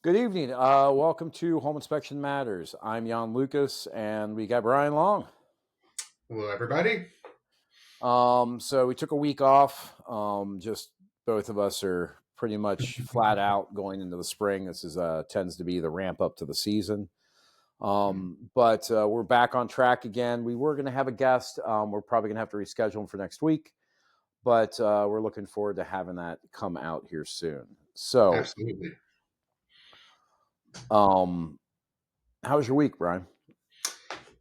Good evening. Welcome to Home Inspection Matters. I'm Jan Lucas, and we got Brian Long. Hello, everybody. So we took a week off. Just both of us are pretty much flat out going into the spring. This is tends to be the ramp up to the season. But we're back on track again. We were going to have a guest. We're probably going to have to reschedule him for next week, but we're looking forward to having that come out here soon. So, Absolutely. um, how was your week, Brian?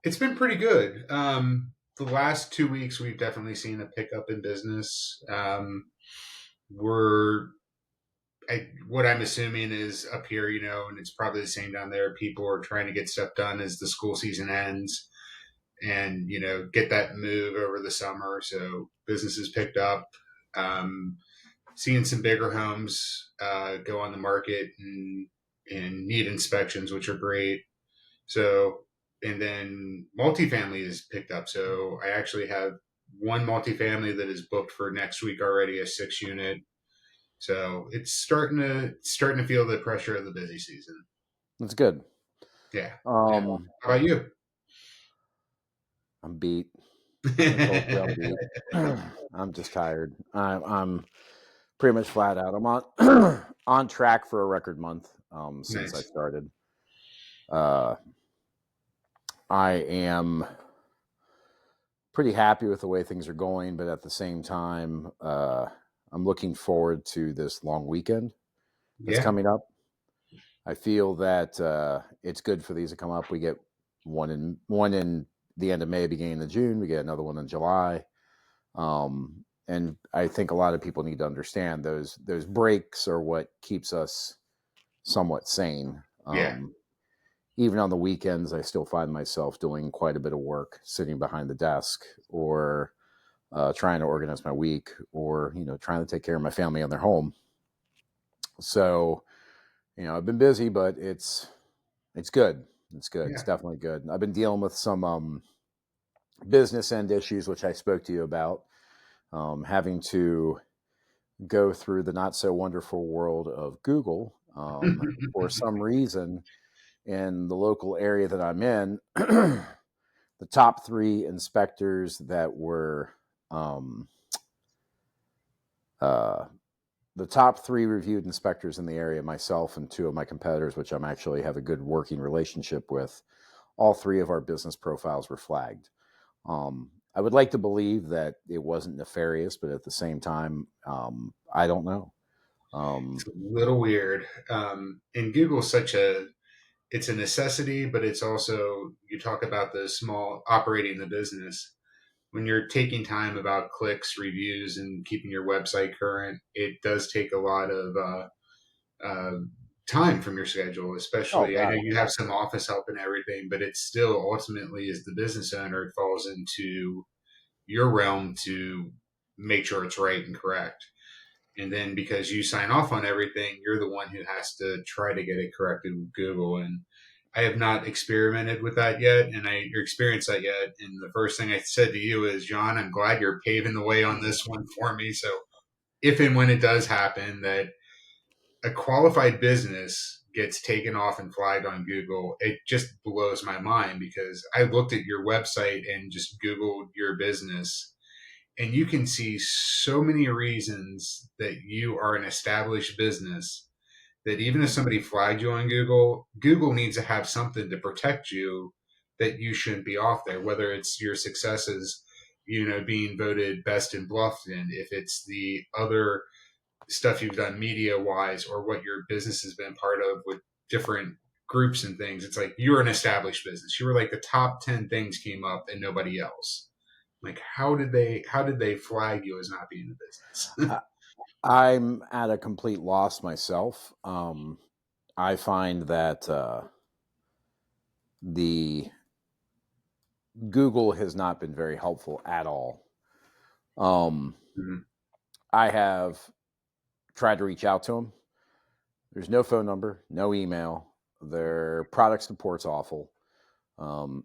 It's been pretty good. The last 2 weeks, we've definitely seen a pickup in business. We're, what I'm assuming is up here, and it's probably the same down there. People are trying to get stuff done as the school season ends and, get that move over the summer. So business has picked up. Um, Seeing some bigger homes go on the market and need inspections, which are great. So, and then multifamily is picked up. So I actually have one multifamily that is booked for next week already, a 6 unit. So it's starting to feel the pressure of the busy season. That's good. Yeah. Yeah. Um, How about you? I'm beat. I told you I'm beat. I'm just tired. I'm pretty much flat out. I'm on on track for a record month since I Nice. started. Uh, I am pretty happy with the way things are going, but at the same time, I'm looking forward to this long weekend that's Yeah. coming up. I feel that it's good for these to come up. We get one in the end of May, beginning of June. We get another one in July. And I think a lot of people need to understand those breaks are what keeps us somewhat sane. Yeah. Even on the weekends, I still find myself doing quite a bit of work, sitting behind the desk, or trying to organize my week, or trying to take care of my family in their home. So I've been busy, but it's good. It's good. It's Yeah. definitely good. I've been dealing with some business end issues, which I spoke to you about, having to go through the not so wonderful world of Google. For some reason, in the local area that I'm in, the top three inspectors that were um, uh, the top three reviewed inspectors in the area, myself and two of my competitors, which I'm actually have a good working relationship with, all three of our business profiles were flagged. I would like to believe that it wasn't nefarious, but at the same time, I don't know. It's Um, a little weird. And Google's it's a necessity, but it's also, you talk about the small operating the business. When you're taking time about clicks, reviews, and keeping your website current, it does take a lot of uh, time from your schedule. oh Especially, I know God, you have some office help and everything, but it's still ultimately, as the business owner, it falls into your realm to make sure it's right and correct. And then because you sign off on everything, you're the one who has to try to get it corrected with Google. And I have not experimented with that yet, and or experienced that yet. And the first thing I said to you is, John, I'm glad you're paving the way on this one for me. So if and when it does happen that a qualified business gets taken off and flagged on Google, it just blows my mind because I looked at your website and just Googled your business, and you can see so many reasons that you are an established business that even if somebody flagged you on Google, Google needs to have something to protect you that you shouldn't be off there, whether it's your successes, being voted best in Bluffton, if it's the other stuff you've done media wise or what your business has been part of with different groups and things. It's like you're an established business. You were like the top 10 things came up and nobody else. Like how did they flag you as not being the business? I, I'm at a complete loss myself. I find that the Google has not been very helpful at all. Um, Mhm. I have tried to reach out to them. There's no phone number, no email. Their product support's awful. Um,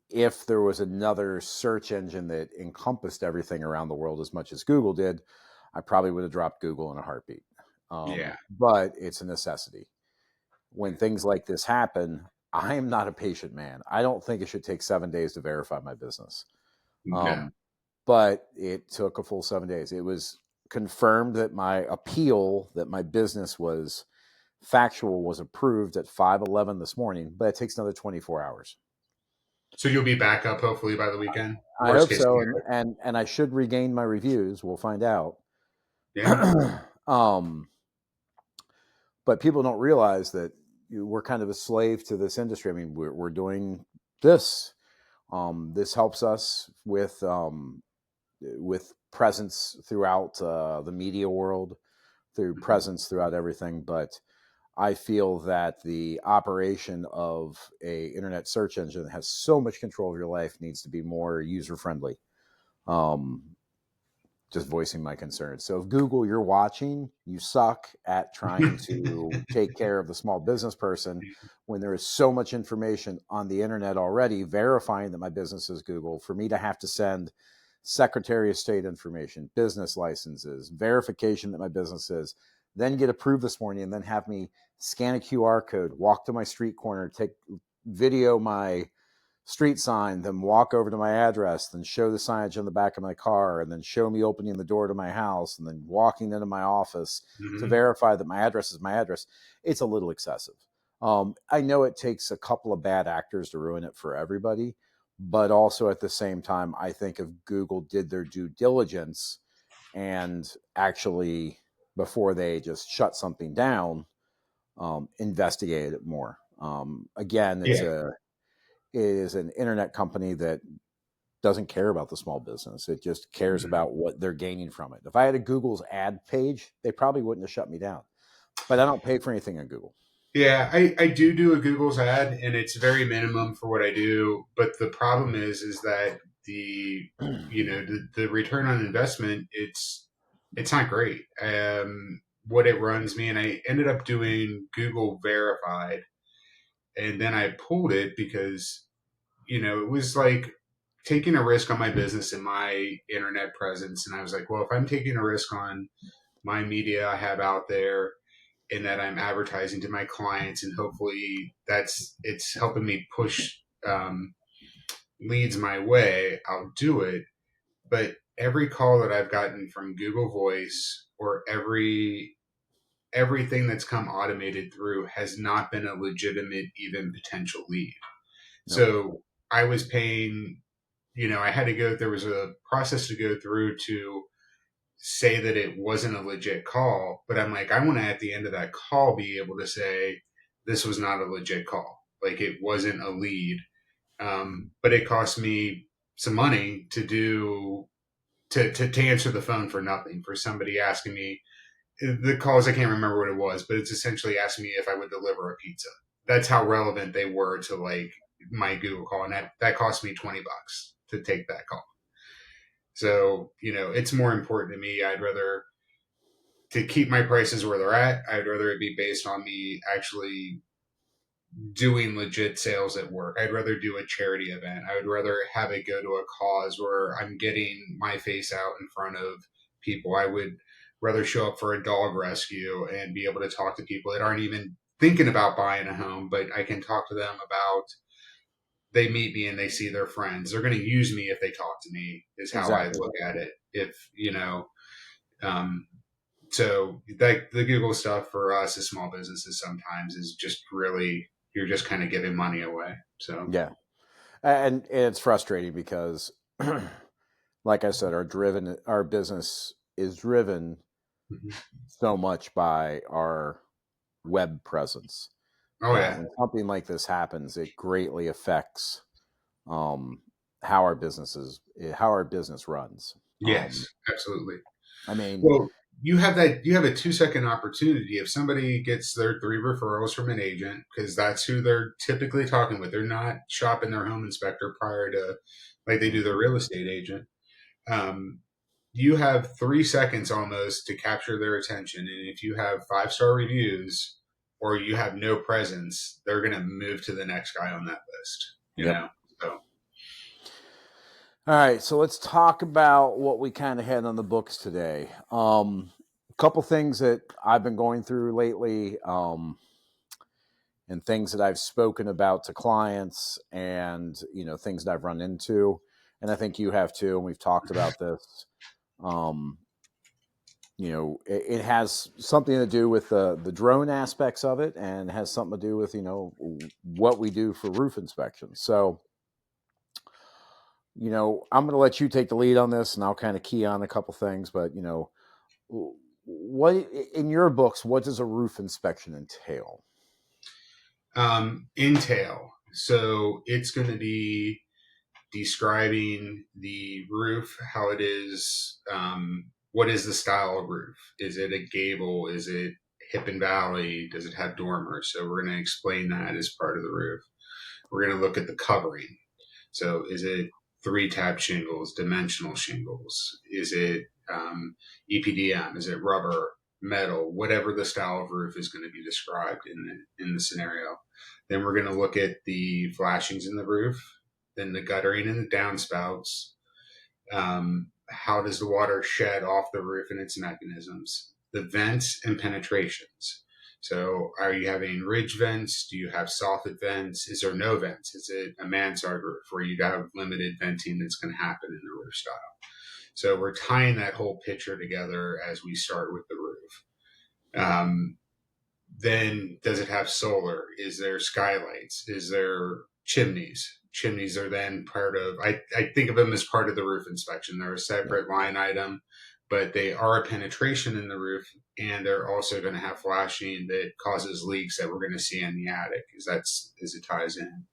if there was another search engine that encompassed everything around the world as much as Google did, I probably would have dropped Google in a heartbeat. Yeah. But it's a necessity. when things like this happen, I am not a patient man. I don't think it should take 7 days to verify my business. No. But it took a full 7 days. It was confirmed that my appeal, that my business was factual, was approved at 5:11 this morning, but it takes another 24 hours. So you'll be back up hopefully by the weekend. I Worst hope case so, scenario. and I should regain my reviews. We'll find out. Yeah. um, but people don't realize that we're kind of a slave to this industry. I mean, we're doing this. This helps us with presence throughout the media world, through Mhm. presence throughout everything. But I feel that the operation of a internet search engine that has so much control of your life needs to be more user friendly. Um, just voicing my concerns. So if Google, you're watching, you suck at trying to take care of the small business person when there is so much information on the internet already verifying that my business is Google. For me to have to send Secretary of State information, business licenses, verification that my business is, then get approved this morning, and then have me scan a QR code, walk to my street corner, take video my street sign, then walk over to my address, then show the signage on the back of my car, and then show me opening the door to my house, and then walking into my office to Mhm. verify that my address is my address. It's a little excessive. I know it takes a couple of bad actors to ruin it for everybody, but also at the same time, I think if Google did their due diligence and actually, before they just shut something down, investigate it more. Again, Yeah. it is an internet company that doesn't care about the small business. It just cares Mhm. about what they're gaining from it. If I had a Google's ad page, they probably wouldn't have shut me down. But I don't pay for anything on Google. Yeah, I do a Google's ad, and it's very minimum for what I do. But the problem is that the the return on investment, it's not great. What it runs me, and I ended up doing Google Verified, and then I pulled it because it was like taking a risk on my business and my internet presence, and I was like, well, if I'm taking a risk on my media I have out there in that I'm advertising to my clients, and hopefully it's helping me push leads my way. I'll do it. But every call that I've gotten from Google Voice or everything that's come automated through has not been a legitimate, even potential lead. Nope. So I was paying. I had to go. There was a process to go through to say that it wasn't a legit call, but I'm like, I want to at the end of that call be able to say this was not a legit call, like it wasn't a lead. But it cost me some money to do to answer the phone for nothing for somebody asking me the calls. I can't remember what it was, but it's essentially asking me if I would deliver a pizza. That's how relevant they were to like my Google call, and that cost me $20 to take that call. So it's more important to me. I'd rather to keep my prices where they're at. I'd rather it be based on me actually doing legit sales at work. I'd rather do a charity event. I would rather have it go to a cause where I'm getting my face out in front of people. I would rather show up for a dog rescue and be able to talk to people that aren't even thinking about buying a home, but I can talk to them about they meet me and they see their friends. They're going to use me if they talk to me, is how I Exactly. look at it. If, um, so like the Google stuff for us as small businesses sometimes is just really you're just kind of giving money away. So Yeah. And it's frustrating because, like I said, our business is driven mhm. so much by our web presence Oh that yeah, when something like this happens, it greatly affects um, how our business runs. yes, absolutely. I mean, Well, you have a 2-second opportunity if somebody gets their 3 referrals from an agent because that's who they're typically talking with. They're not shopping their home inspector prior to like they do their real estate agent. Um, you have 3 seconds almost to capture their attention. And if you have 5-star reviews or you have no presence, they're going to move to the next guy on that list, yep. So, All right, so let's talk about what we kind of had on the books today. A couple things that I've been going through lately. and things that I've spoken about to clients, and things that I've run into, and I think you have too, and we've talked about this. Um, it has something to do with the drone aspects of it, and has something to do with what we do for roof inspections. So I'm going to let you take the lead on this, and I'll kind of key on a couple things. But what in your books, what does a roof inspection entail? Entail. So it's going to be describing the roof, how it is, what is the style of roof? Is it a gable? Is it hip and valley? Does it have dormers? So we're going to explain that as part of the roof. We're going to look at the covering. So is it 3-tab shingles, dimensional shingles? Is it EPDM? Is it rubber, metal? Whatever the style of roof is going to be described in the scenario. Then we're going to look at the flashings in the roof, then the guttering and the downspouts. How does the water shed off the roof and its mechanisms? The vents and penetrations. So are you having ridge vents? Do you have soffit vents? Is there no vents? Is it a mansard roof where you have limited venting that's going to happen in the roof style? So we're tying that whole picture together as we start with the roof. Then does it have solar? Is there skylights? Is there chimneys? Chimneys are then part of, I think of them as part of the roof inspection. They're a separate line item, but they are a penetration in the roof, and they're also going to have flashing that causes leaks that we're going to see in the attic as it ties in.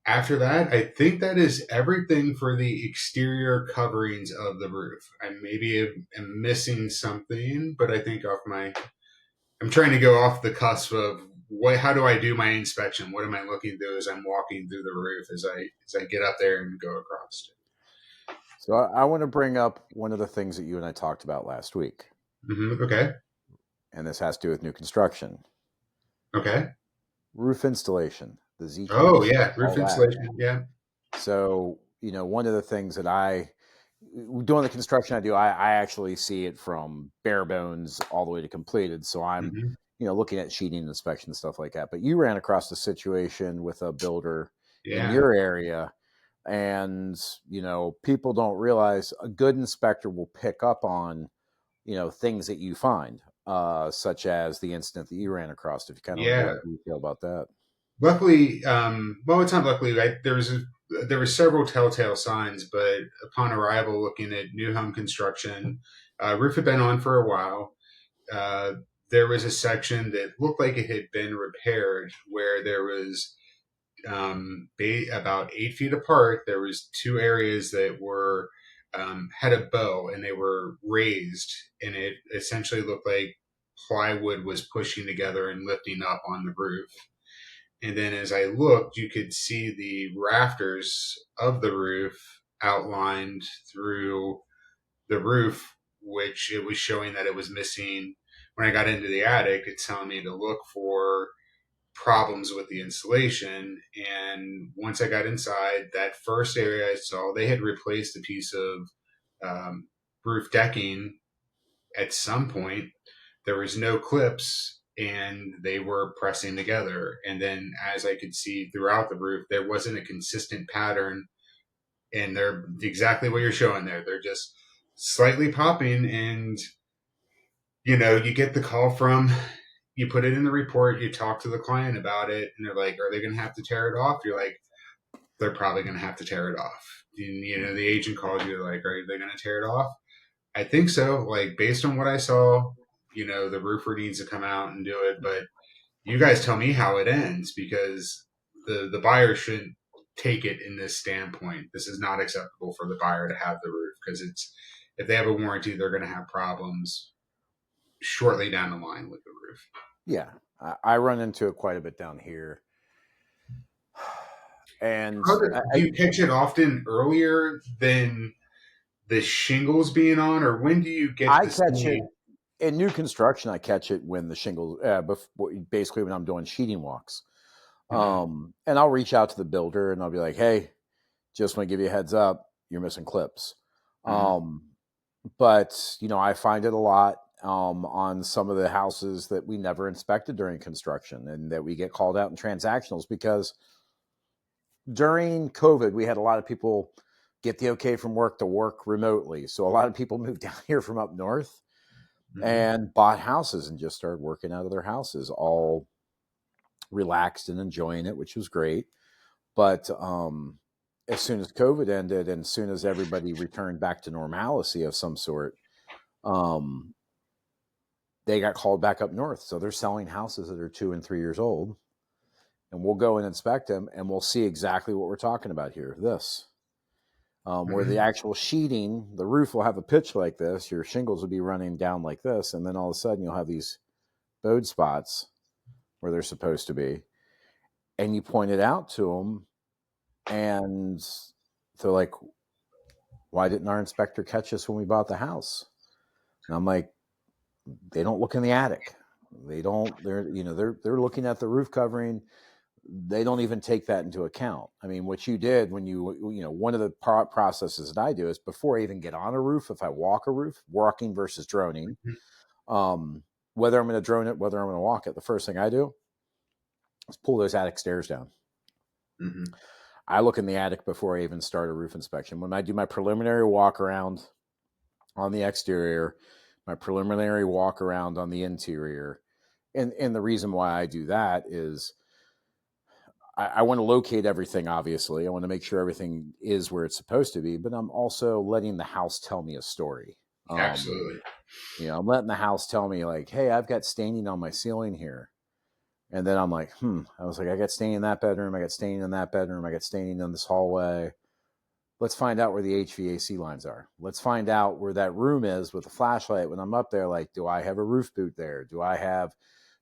After that, I think that is everything for the exterior coverings of the roof. I maybe am missing something, but I think I'm trying to go off the cusp of how do I do my inspection? What am I looking through as I'm walking through the roof as I get up there and go across it? So I want to bring up one of the things that you and I talked about last week. Mm-hmm. Okay. And this has to do with new construction. Okay. Roof installation, the Z. Oh yeah, roof insulation. Yeah. So one of the things that doing the construction I do, I actually see it from bare bones all the way to completed. So I'm looking at sheeting inspection, stuff like that. But you ran across a situation with a builder in your area, and people don't realize a good inspector will pick up on things that you find, such as the incident that you ran across. If you kind of want to go into detail about that. Luckily, well, it's not luckily. There were several telltale signs, but upon arrival, looking at new home construction, roof had been on for a while. There was a section that looked like it had been repaired, where there was about 8 feet apart. There was 2 areas that were had a bow, and they were raised, and it essentially looked like plywood was pushing together and lifting up on the roof. And then as I looked, you could see the rafters of the roof outlined through the roof, which it was showing that it was missing. When I got into the attic, it's telling me to look for problems with the insulation. And once I got inside, that first area I saw, they had replaced a piece of roof decking at some point. There was no clips, and they were pressing together. And then as I could see throughout the roof, there wasn't a consistent pattern, and they're exactly what you're showing there. They're just slightly popping, and you get the call from, you put it in the report, you talk to the client about it, and they're like, are they going to have to tear it off? You're like, they're probably going to have to tear it off. And, the agent calls you, like, are they going to tear it off? I think so. Like, based on what I saw, the roofer needs to come out and do it. But you guys tell me how it ends, because the buyer shouldn't take it in this standpoint. This is not acceptable for the buyer to have the roof, because if they have a warranty, they're going to have problems shortly down the line with the roof. Yeah, I run into it quite a bit down here. And do you catch it often earlier than the shingles being on, or when do you get? I catch it in new construction. I catch it when the shingles, basically when I'm doing sheeting walks. And I'll reach out to the builder and I'll be like, "Hey, just want to give you a heads up, you're missing clips." But I find it a lot. on some of the houses that we never inspected during construction, and that we get called out in transactionals because during COVID, we had a lot of people get the okay from work to work remotely. So a lot of people moved down here from up north Hmm. and bought houses and just started working out of their houses, all relaxed and enjoying it, which was great. But as soon as COVID ended, and as soon as everybody returned back to normalcy of some sort, um, they got called back up north. So they're selling houses that are 2 and 3 years old, and we'll go and inspect them, and we'll see exactly what we're talking about here. This, where the Hmm. actual sheeting, the roof will have a pitch like this, your shingles will be running down like this, and then all of a sudden you'll have these bowed spots where they're supposed to be, and you point it out to them, and they're like, "Why didn't our inspector catch us when we bought the house?" And I'm like, "They don't look in the attic. They don't. They're looking at the roof covering. They don't even take that into account. I mean, what you did when one of the processes that I do is before I even get on a roof, if I walk a roof, walking versus droning, um, whether I'm going to drone it, whether I'm going to walk it, the first thing I do is pull those attic stairs down. Hmm. I look in the attic before I even start a roof inspection. When I do my preliminary walk around on the exterior, my preliminary walk around on the interior, and the reason why I do that is I want to locate everything. Obviously, I want to make sure everything is where it's supposed to be, but I'm also letting the house tell me a story. Um, Absolutely. I'm letting the house tell me like, "Hey, I've got staining on my ceiling here," and then I'm like, I was like, "I got staining in that bedroom. I got staining in that bedroom. I got staining in this hallway. Let's find out where the HVAC lines are. Let's find out where that room is with the flashlight when I'm up there. Like, do I have a roof boot there? Do I have,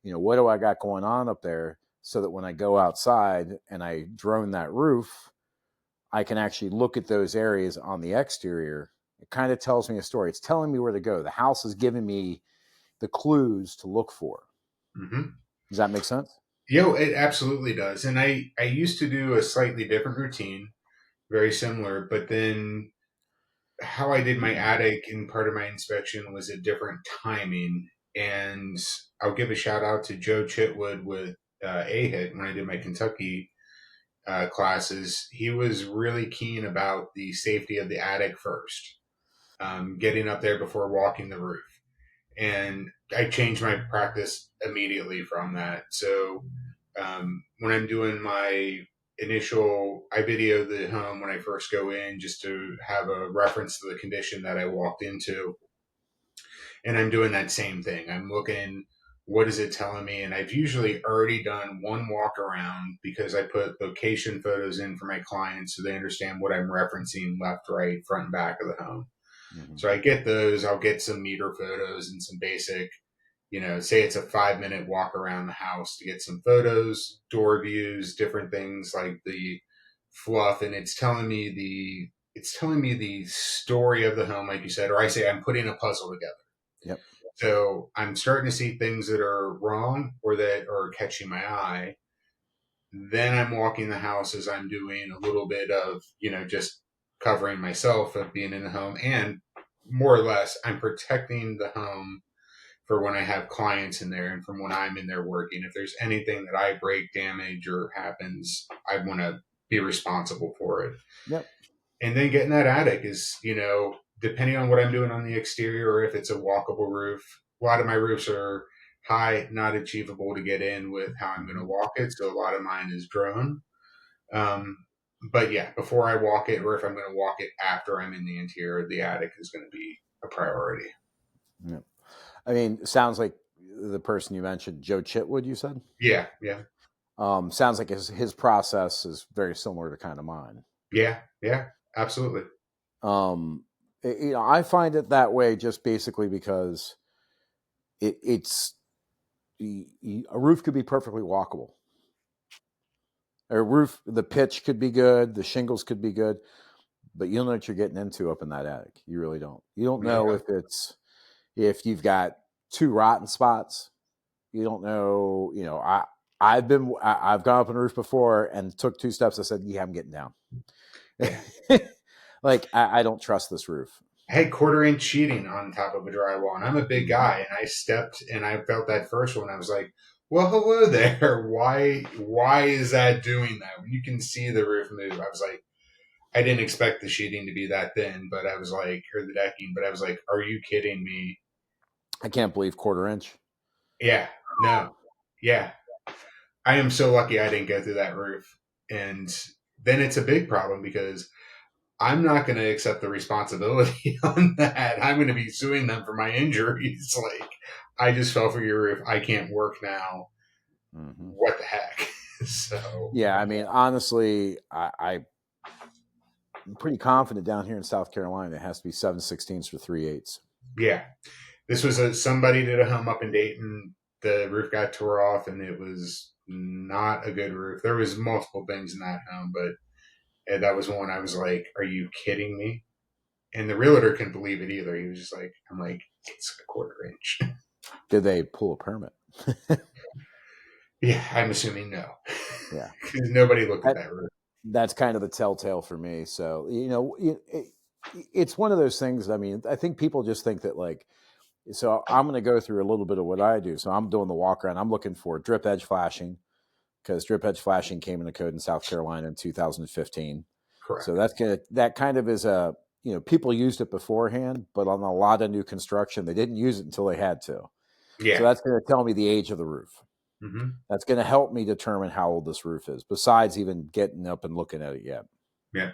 what do I got going on up there so that when I go outside and I drone that roof, I can actually look at those areas on the exterior. It kind of tells me a story. It's telling me where to go. The house is giving me the clues to look for. Hmm. Does that make sense? It absolutely does. And I used to do a slightly different routine, very similar, but then how I did my attic in part of my inspection was a different timing. And I'll give a shout out to Joe Chitwood with AHIT when I did my Kentucky classes. He was really keen about the safety of the attic first, getting up there before walking the roof. And I changed my practice immediately from that. So when I'm doing my I video the home when I first go in just to have a reference to the condition that I walked into. And I'm doing that same thing. I'm looking, what is it telling me? And I've usually already done one walk around because I put location photos in for my clients so they understand what I'm referencing left, right, front, and back of the home. Mm-hmm. So I get those, I'll get some meter photos and some basic, say it's a 5 minute walk around the house to get some photos, door views, different things like the fluff, and it's telling me the story of the home, like you said, or I say I'm putting a puzzle together. Yep. So I'm starting to see things that are wrong or that are catching my eye. Then I'm walking the house as I'm doing a little bit of, just covering myself of being in the home. And more or less, I'm protecting the home for when I have clients in there and from when I'm in there working. If there's anything that I break, damage, or happens, I want to be responsible for it. Yep. And then getting that attic is, depending on what I'm doing on the exterior or if it's a walkable roof. A lot of my roofs are high, not achievable to get in with how I'm going Mm-hmm. to walk it. So a lot of mine is drone. Um, but yeah, before I walk it, or if I'm going to walk it after I'm in the interior, the attic is going to be a priority. Yep. I mean, it sounds like the person you mentioned, Joe Chitwood, you said? Yeah, yeah, Sounds like his process is very similar to kind of mine. yeah, yeah, absolutely. Um, I find it that way just basically because it's a roof could be perfectly walkable. A roof, the pitch could be good, the shingles could be good, but you don't know what you're getting into up in that attic. You really don't. You don't know Okay. if you've got two rotten spots. You don't know. I've gone up on a roof before and took 2 steps. I said, "Yeah, I'm getting down." Yeah. Like I don't trust this roof. I had 1/4 inch sheeting on top of a drywall, and I'm a big guy, and I stepped and I felt that first one. I was like, "Well, hello there. Why is that doing that when you can see the roof move?" I was like, I didn't expect the sheeting to be that thin, but I was like, or the decking, but I was like, "Are you kidding me?" I can't believe 1/4 inch. Yeah, no, yeah. I am so lucky I didn't go through that roof, and then it's a big problem because I'm not going to accept the responsibility on that. I'm going to be suing them for my injuries. Like, I just fell for your roof. I can't work now. Mm-hmm. What the heck? So, Yeah, I mean, honestly, I'm pretty confident down here in South Carolina it has to be 7/16 for 3/8. yeah, this was somebody did a home up in Dayton. The roof got tore off, and it was not a good roof. There was multiple things in that home, but that was one I was like, "Are you kidding me?" And the realtor couldn't believe it either. He was just like, "I'm like, it's a 1/4 inch." Did they pull a permit? Yeah, I'm assuming no, Yeah, because nobody looked at that, that roof. that's kind of the telltale for me. So it's one of those things. I mean, I think people just think that like, so I'm going to go through a little bit of what I do. So I'm doing the walk around. I'm looking for drip edge flashing because drip edge flashing came into code in South Carolina in 2015. So Correct. that kind of is a, people used it beforehand, but on a lot of new construction, they didn't use it until they had to. So Yeah. that's going to tell me the age of the roof. Hmm. That's going to help me determine how old this roof is, besides even getting up and looking at it yet. Yeah.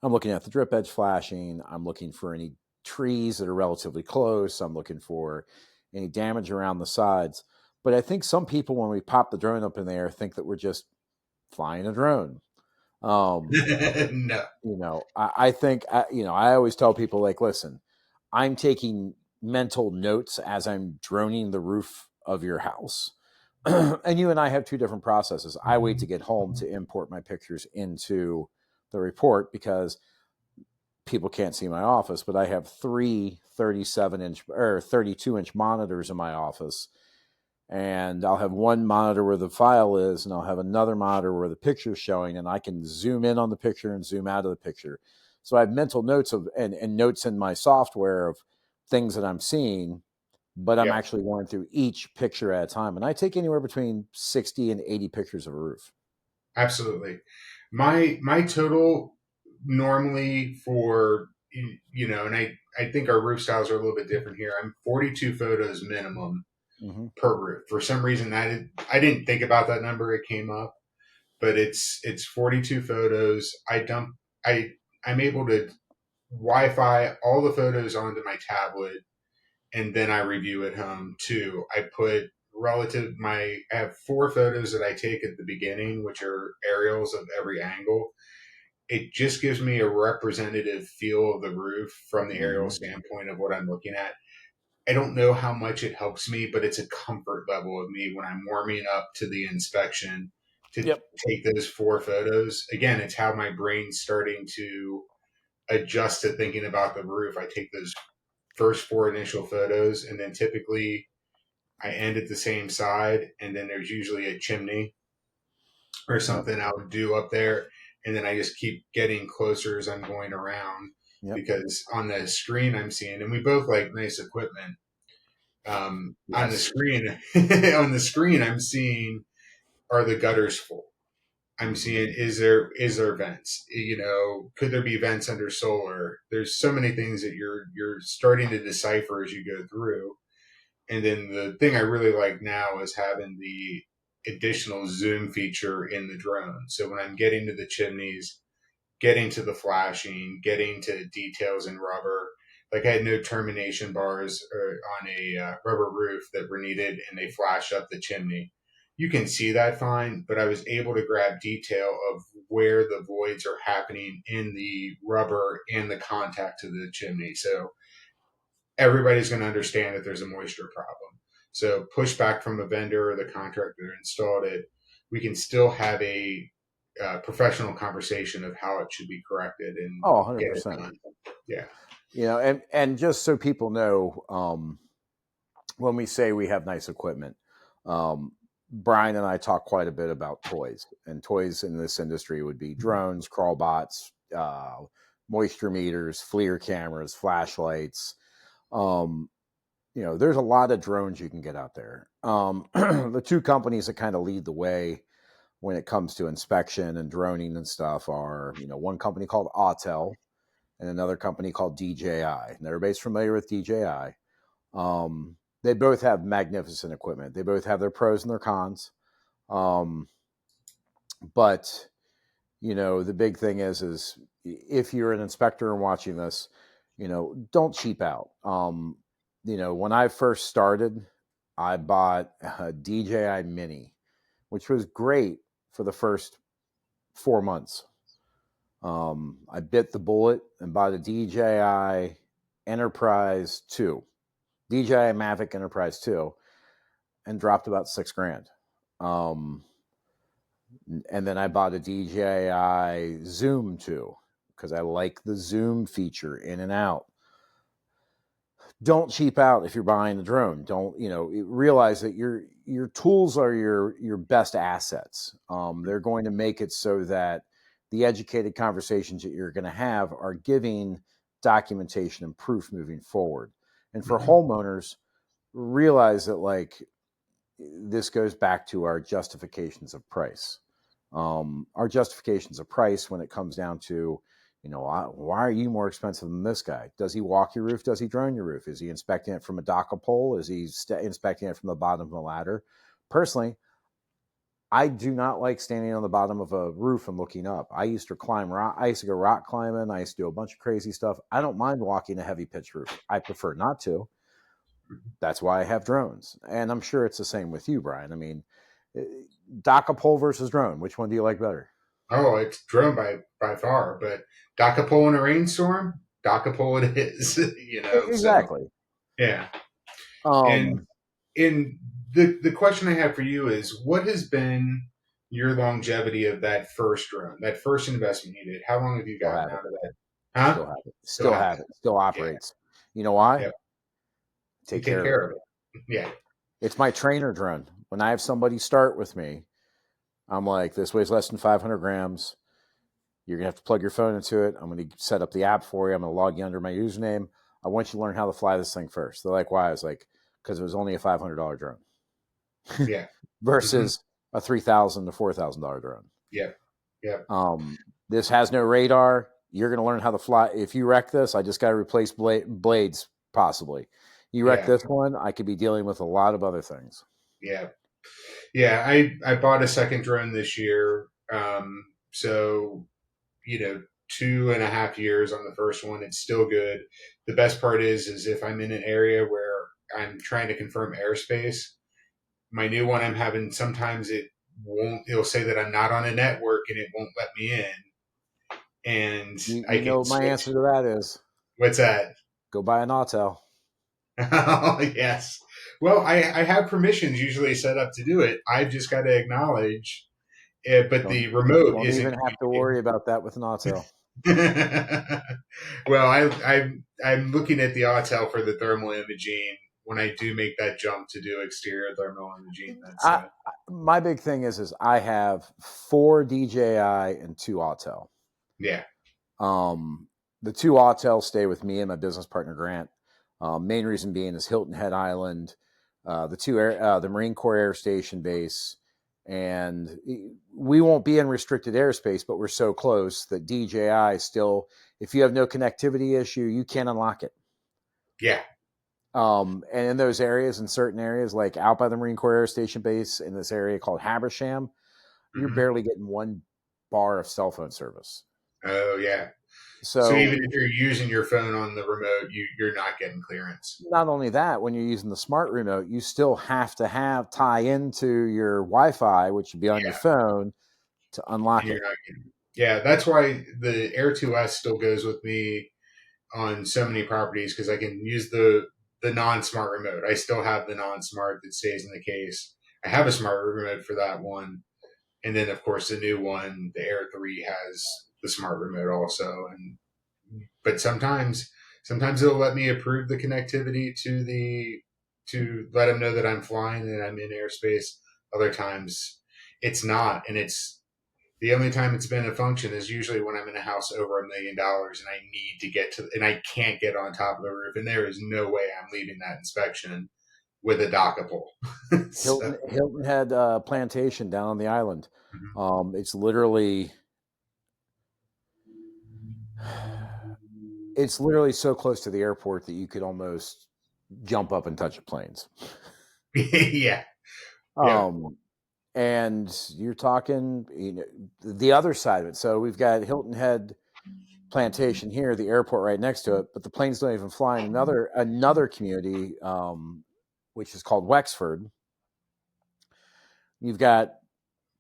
I'm looking at the drip edge flashing. I'm looking for any trees that are relatively close. I'm looking for any damage around the sides. But I think some people, when we pop the drone up in the air, think that we're just flying a drone. Um, No. I think, I always tell people, like, listen, I'm taking mental notes as I'm droning the roof of your house. And you and I have two different processes. I wait to get home to import my pictures into the report because people can't see my office, but I have three 37-inch or 32-inch monitors in my office. And I'll have one monitor where the file is, and I'll have another monitor where the picture is showing, and I can zoom in on the picture and zoom out of the picture. So I have mental notes of and notes in my software of things that I'm seeing, but I'm Yep. actually going through each picture at a time. And I take anywhere between 60 and 80 pictures of a roof. Absolutely. My total normally for and I think our roof styles are a little bit different here. I'm 42 photos minimum Mm-hmm. per roof. For some reason, I didn't think about that number. It came up, but it's 42 photos. I I'm able to Wi-Fi all the photos onto my tablet, and then I review at home too. I put I have 4 photos that I take at the beginning, which are aerials of every angle. It just gives me a representative feel of the roof from the aerial Mm-hmm. standpoint of what I'm looking at. I don't know how much it helps me, but it's a comfort level of me when I'm warming up to the inspection to Yep. take those 4 photos. Again, it's how my brain's starting to adjust to thinking about the roof. I take those first 4 initial photos, and then typically I end at the same side, and then there's usually a chimney or Yep. something I would do up there, and then I just keep getting closer as I'm going around Yep. because on the screen I'm seeing, and we both like nice equipment. On the Yes. screen, on the screen, I'm seeing are the gutters full. I'm Mm-hmm. seeing is there vents? Could there be vents under solar? There's so many things that you're starting to decipher as you go through. And then the thing I really like now is having the additional zoom feature in the drone. So when I'm getting to the chimneys, getting to the flashing, getting to details in rubber, like I had no termination bars on a rubber roof that were needed, and they flashed up the chimney. You can see that fine, but I was able to grab detail of where the voids are happening in the rubber and the contact to the chimney. So everybody's going to understand that there's a moisture problem. So pushback from a vendor or the contractor that installed it, we can still have a professional conversation of how it should be corrected and Oh, get it 100%. done. Yeah. And just so people know, when we say we have nice equipment, um, Brian and I talk quite a bit about toys, and toys in this industry would be drones, crawl bots, moisture meters, FLIR cameras, flashlights. Um, there's a lot of drones you can get out there. The two companies that kind of lead the way when it comes to inspection and droning and stuff are, one company called Autel and another company called DJI. And everybody's familiar with DJI. They both have magnificent equipment. They both have their pros and their cons. Um, but the big thing is if you're an inspector and watching this, don't cheap out. When I first started, I bought a DJI Mini, which was great for the first 4 months. I bit the bullet and bought a DJI Enterprise 2, DJI Mavic Enterprise 2, and dropped about $6,000. And then I bought a DJI Zoom 2 because I like the zoom feature in and out. Don't cheap out if you're buying a drone. Don't realize that your tools are your best assets. They're going to make it so that the educated conversations that you're going to have are giving documentation and proof moving forward. And for homeowners, realize that this goes back to our justifications of price. Our justifications of price when it comes down to, why are you more expensive than this guy? Does he walk your roof? Does he drone your roof? Is he inspecting it from a dock pole? Is he inspecting it from the bottom of a ladder? Personally, I do not like standing on the bottom of a roof and looking up. I used to climb rock. I used to go rock climbing. I used to do a bunch of crazy stuff. I don't mind walking a heavy pitch roof. I prefer not to. That's why I have drones. And I'm sure it's the same with you, Brian. I mean, dock pole versus drone. Which one do you like better? Oh, it's drone by far, but Dockapole in a rainstorm, Dockapole it is, So Exactly. yeah. And Um, in the question I have for you is, what has been your longevity of that first drone, that first investment you did? How long have you Still gotten have it. out of that? Still Huh? have it. Still Still have have it. it. Still Yeah. operates. You know why? Yep. You Take take care of it. care of it. Yeah. It's my trainer drone. When I have somebody start with me, I'm like, this weighs less than 500 grams. You're going to have to plug your phone into it. I'm going to set up the app for you. I'm going to log you under my username. I want you to learn how to fly this thing first. They're like, why? I was like, because it was only a $500 drone Yeah. Hmm. versus a $3,000 to $4,000 drone. Yep. Yep. Um, this has no radar. You're going to learn how to fly. If you wreck this, I just got to replace blades, possibly. You wreck Yeah. this one, I could be dealing with a lot of other things. Yeah. Yeah. I bought a second drone this year. So 2.5 years on the first one. It's still good. The best part is if I'm in an area where I'm trying to confirm airspace, my new one I'm having, sometimes it'll say that I'm not on a network and it won't let me in. And I You can know what my switch. answer to that is? What's that? Go buy an Autel. Oh, yes. Well, I have permissions usually set up to do it. I've just got to acknowledge it, but Don't the remote don't isn't even have to worry about that with an Autel. well, I'm looking at the Autel for the thermal imaging. When I do make that jump to do exterior thermal imaging, that's My big thing is I have 4 DJI and 2 Autel. yeah, The 2 Autel stay with me and my business partner Grant. Main reason being is Hilton Head Island, the Marine Corps Air Station base, and we won't be in restricted airspace, but we're so close that DJI still, if you have no connectivity issue, you can't unlock it. yeah, And in those areas, in certain areas, like out by the Marine Corps Air Station base, in this area called Habersham, you're hmm barely getting 1 bar of cell phone service. oh yeah. So even So if you're using your phone on the remote, you're not getting clearance. not only that, when you're using the smart remote, you still have to tie into your Wi-Fi, which would be on your Yeah, phone, to and unlock you're it. not getting. Yeah, that's why the Air 2S still goes with me on so many properties because I can use the non-smart remote. I still have the non-smart that stays in the case. I have a smart remote for that one, and then of course the new one, the Air 3, has the smart remote also. And but sometimes it'll let me approve the connectivity to let them know that I'm flying and I'm in airspace. Other times it's not, and it's The only time it's been a function is usually when I'm in a house over $1 million and I need to get to, and I can't get on top of the roof, and there is no way I'm leaving that inspection with a dockable. So, Hilton Head plantation down on the island. mhm. It's literally it's literally so close to the airport that you could almost jump up and touch the planes. Yeah, yeah, Um, and you're talking, the other side of it. So we've got Hilton Head plantation here, the airport right next to it, but the planes don't even fly in another community, which is called Wexford. You've got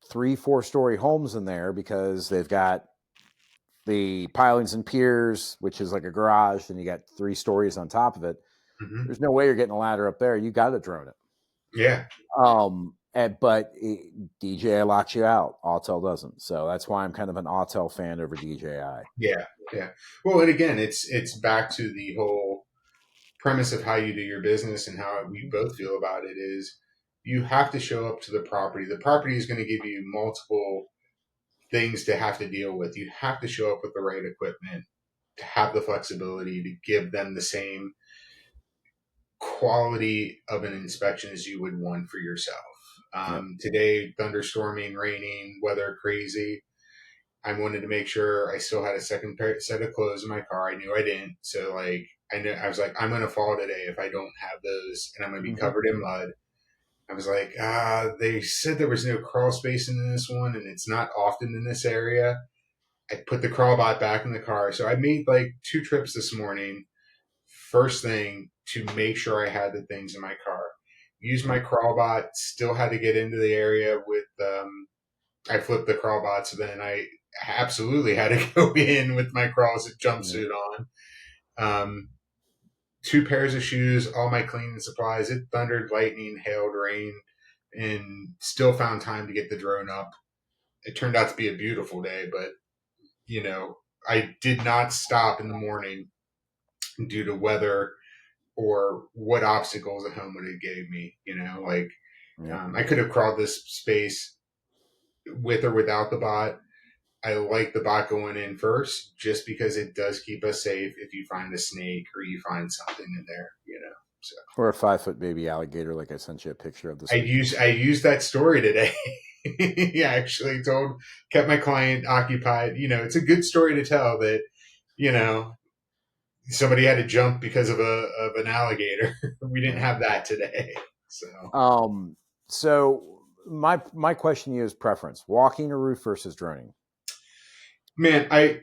3 4 story homes in there because they've got the pilings and piers, which is like a garage, and you got 3 stories on top of it. hmm, There's no way you're getting a ladder up there. You got to drone it. yeah, But DJI locks you out. Autel doesn't. So that's why I'm kind of an Autel fan over DJI. yeah, yeah. Well, and again, it's back to the whole premise of how you do your business and how we both feel about it is you have to show up to the property. The property is going to give you multiple things to have to deal with. You have to show up with the right equipment to have the flexibility to give them the same quality of an inspection as you would want for yourself. Yep. Today, thunderstorming, raining, weather crazy. I wanted to make sure I still had a second set of clothes in my car. I knew I didn't, so like I was like, I'm gonna fall today if I don't have those, and I'm gonna be Mm-hmm. covered in mud. I was like, they said there was no crawl space in this one, and it's not often in this area. I put the crawl bot back in the car, so I made like 2 trips this morning. First thing to make sure I had the things in my car. Used my Yep. crawl bot. Still had to get into the area with. I flipped the crawl bot, so then I absolutely had to go in with my crawl Yep. jumpsuit on. Um, 2 pairs of shoes, all my cleaning supplies. It thundered, lightning, hailed, rain, and still found time to get the drone up. It turned out to be a beautiful day, but you know, I did not stop in the morning due to weather or what obstacles at home would have gave me. Like Yep. I could have crawled this space with or without the bot. I like the bot going in first just because it does keep us safe if you find a snake or you find something in there. So Or a 5 foot baby alligator, like I sent you a picture of this I week. use I used that story today. Yeah, actually kept my client occupied. It's a good story to tell that, you know, somebody had to jump because of an alligator. We didn't Yeah. have that today. So Um. So my question to you is preference: walking a roof versus droning. man, I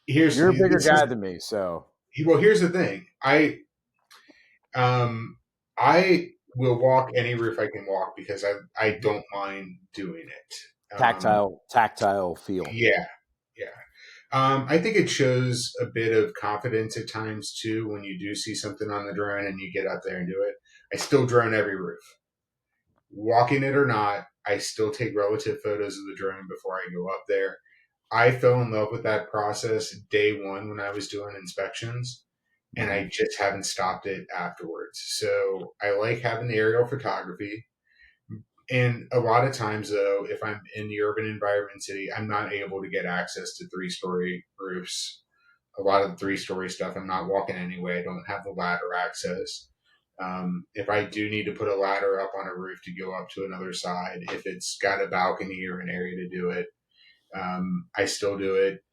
here's You're a bigger this is guy than me, so well, here's the thing. Um I will walk any roof I can walk because I don't mind doing it. tactile feel. Yeah, yeah. I think it shows a bit of confidence at times too when you do see something on the drone and you get out there and do it. I still drone every roof, walking it or not. I still take relative photos of the drone before I go up there. I fell in love with that process day one when I was doing inspections, and Mm-hmm. I just haven't stopped it afterwards. So I like having the aerial photography. And a lot of times, though, if I'm in the urban environment city, I'm not able to get access to 3 story roofs. A lot of the 3 story stuff, I'm not walking anyway. I don't have the ladder access. If I do need to put a ladder up on a roof to go up to another side, if it's got a balcony or an area to do it, I still do it.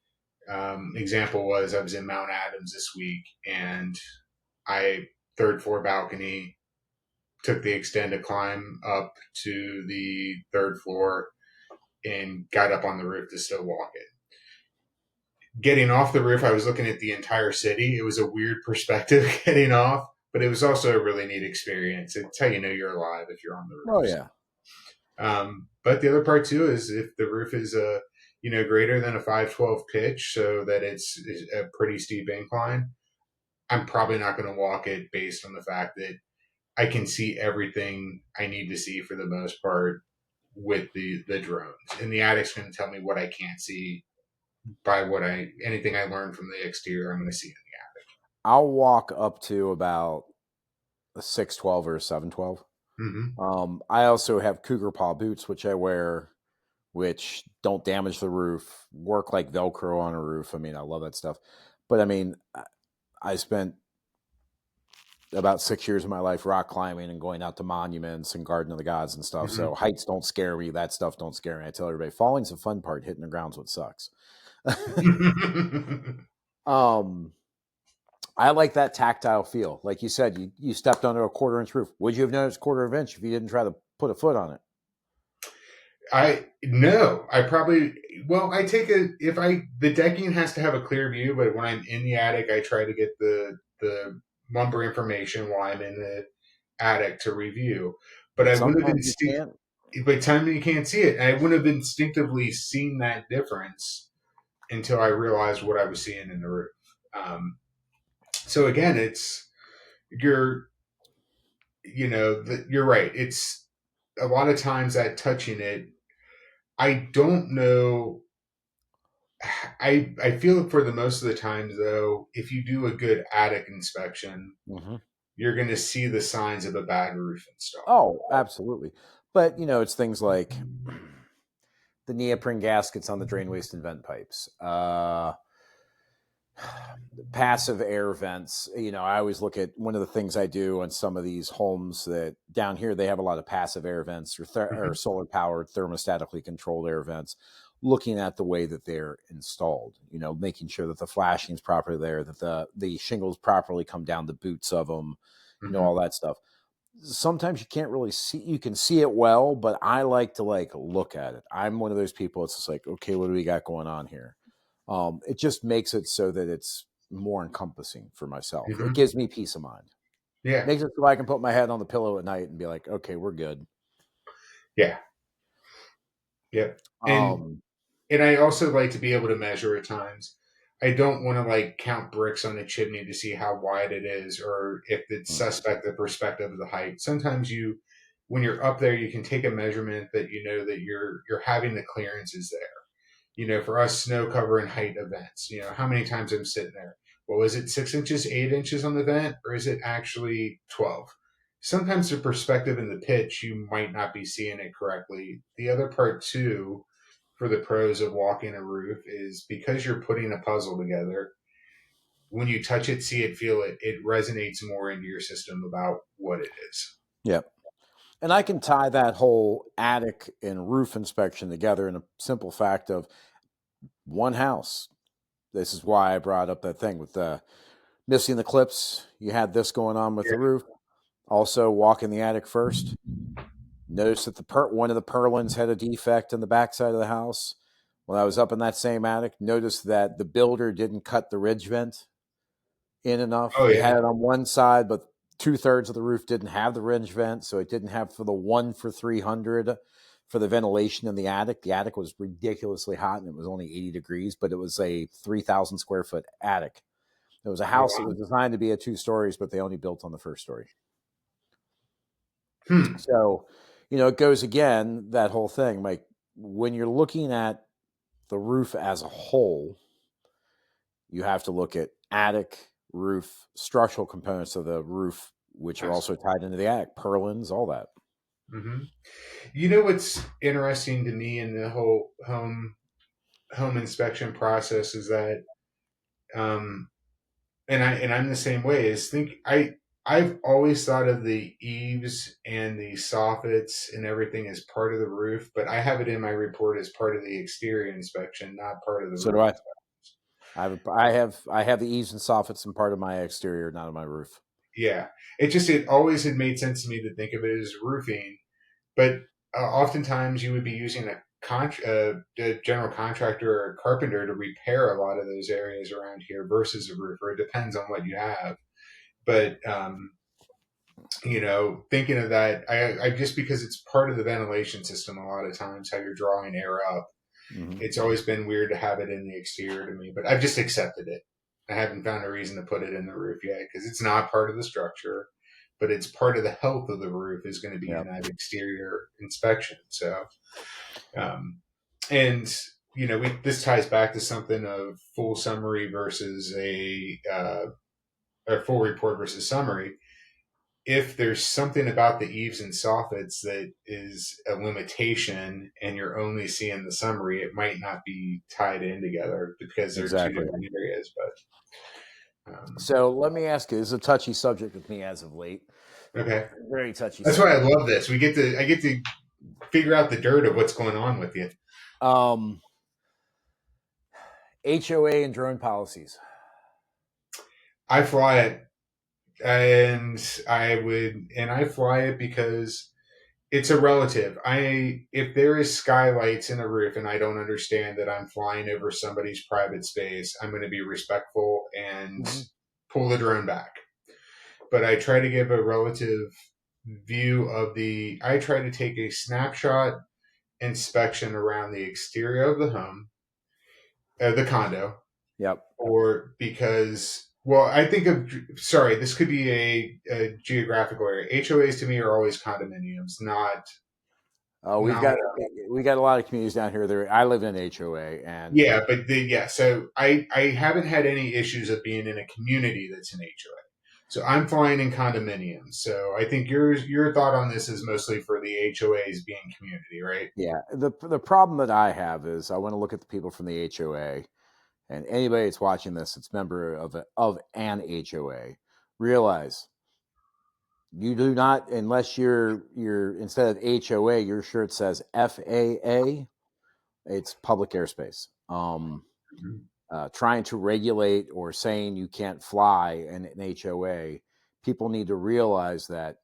Example was I was in Mount Adams this week and I third floor balcony took the extended climb up to the third floor and got up on the roof to still walk it. Getting off the roof, I was looking at the entire city. It was a weird perspective getting off, but it was also a really neat experience. It's how you know you're alive if you're on the Oh roofs. yeah. But the other part too is if the roof is greater than a 512 pitch, so that it's a pretty steep incline, I'm probably not going to walk it based on the fact that I can see everything I need to see for the most part with the drones. And the attic's going to tell me what I can't see by anything I learned from the exterior. I'm going to see it. I'll walk up to about a 612 or a 712. Mm-hmm. I also have cougar paw boots, which I wear which don't damage the roof, work like Velcro on a roof. I mean, I love that stuff. But I mean, I spent about 6 years of my life rock climbing and going out to monuments and Garden of the Gods and stuff. Mm-hmm. So heights don't scare me. That stuff don't scare me. I tell everybody, falling's the fun part. Hitting the ground's what sucks. um, I like that tactile feel. Like you said, you stepped under a 1/4 inch roof. Would you have noticed 1/4 inch if you didn't try to put a foot on it? I no, I probably well, I take a if I the decking has to have a clear view, but when I'm in the attic, I try to get the lumber information while I'm in the attic to review. But But I wouldn't have sometimes you can't. by the time you can't see it, I wouldn't have instinctively seen that difference until I realized what I was seeing in the roof. So again, it's you're you're right. It's a lot of times that touching it. I don't know. I feel for the most of the times though, if you do a good attic inspection, Mm-hmm. you're going to see the signs of a bad roof install. Oh, absolutely. But it's things like the neoprene gaskets on the drain, waste, and vent pipes. Passive air vents. I always look at one of the things I do on some of these homes that down here they have a lot of passive air vents or Mm-hmm. solar powered thermostatically controlled air vents. Looking at the way that they're installed, making sure that the flashing is properly there, that the shingles properly come down the boots of them, Mm-hmm. all that stuff. Sometimes you can't really see, you can see it well, but I like to look at it. I'm one of those people. It's just like, okay, what do we got going on here? It just makes it so that it's more encompassing for myself. It Mm-hmm. gives me peace of mind. Yeah. Makes it so I can put my head on the pillow at night and be like, okay, we're good. Yeah. Yep. And Um, and I also like to be able to measure at times. I don't want to like count bricks on the chimney to see how wide it is or if it's mhm. suspect the perspective of the height. Sometimes when you're up there you can take a measurement that you know that you're having the clearances there. For us snow cover and height events, how many times I'm sitting there. Well, is it 6 inches, 8 inches on the vent, or is it actually 12? Sometimes the perspective and the pitch, you might not be seeing it correctly. The other part too, for the pros of walking a roof is because you're putting a puzzle together, when you touch it, see it, feel it, it resonates more into your system about what it is. Yep. And I can tie that whole attic and roof inspection together in a simple fact of one house. This is why I brought up that thing with missing the clips. You had this going on with the Yeah. roof. Also, walk in the attic first. Notice that one of the purlins had a defect in the backside of the house. When I was up in that same attic, noticed that the builder didn't cut the ridge vent in enough. Oh He yeah. had it on one side, but 2/3 of the roof didn't have the ridge vent, so it didn't have for the 1 for 300 for the ventilation in the attic. The attic was ridiculously hot, and it was only 80 degrees, but it was a 3,000 square foot attic. It was a Oh house that wow. was designed to be a 2 stories, but they only built on the first story. Hmm. So, it goes again, that whole thing. Like when you're looking at the roof as a whole, you have to look at attic, roof, structural components of the roof, which are also Absolutely. tied into the attic, purlins, all that. Hmm. You know what's interesting to me in the whole home inspection process is that um, I'm the same way. Is think I've always thought of the eaves and the soffits and everything as part of the roof, but I have it in my report as part of the exterior inspection, not part of the So do roof I. inspection. I have the eaves and soffits and part of my exterior, not of my roof. Yeah, it always had made sense to me to think of it as roofing, but oftentimes you would be using a general contractor or a carpenter to repair a lot of those areas around here versus a roofer. It depends on what you have, but thinking of that, I just because it's part of the ventilation system a lot of times, how you're drawing air up, Mm-hmm. it's always been weird to have it in the exterior to me, but I've just accepted it. I haven't found a reason to put it in the roof yet because it's not part of the structure, but it's part of the health of the roof is going to be in Yep. that exterior inspection. So, um, and this ties back to something of full summary versus a full report versus summary if there's something about the eaves and soffits that is a limitation and you're only seeing the summary, it might not be tied in together because they're two Exactly. different areas. But So let me ask you, this is a touchy subject with me as of late. okay, Very touchy that's why I subject. love this. I get to figure out the dirt of what's going on with you. Um, HOA and drone policies. I fly it, and I fly it because it's a relative. If there is skylights in a roof and I don't understand that I'm flying over somebody's private space, I'm going to be respectful and Mm-hmm. pull the drone back. But I try to give a relative view of the. I try to take a snapshot inspection around the exterior of the home, the condo, Yep. or because well, I think of sorry, this could be a geographical area. HOAs to me are always condominiums, We've not got we got a lot of communities down here. There, I live in an HOA, and yeah, but yeah. So I haven't had any issues of being in a community that's an HOA. So I'm flying in condominiums. So I think your thought on this is mostly for the HOAs being community, right? yeah, the problem that I have is I want to look at the people from the HOA, and anybody that's watching this, that's member of an HOA, realize you do not, unless you're instead of HOA, your shirt says FAA. It's public airspace. Mhm. Trying to regulate or saying you can't fly in an HOA, people need to realize that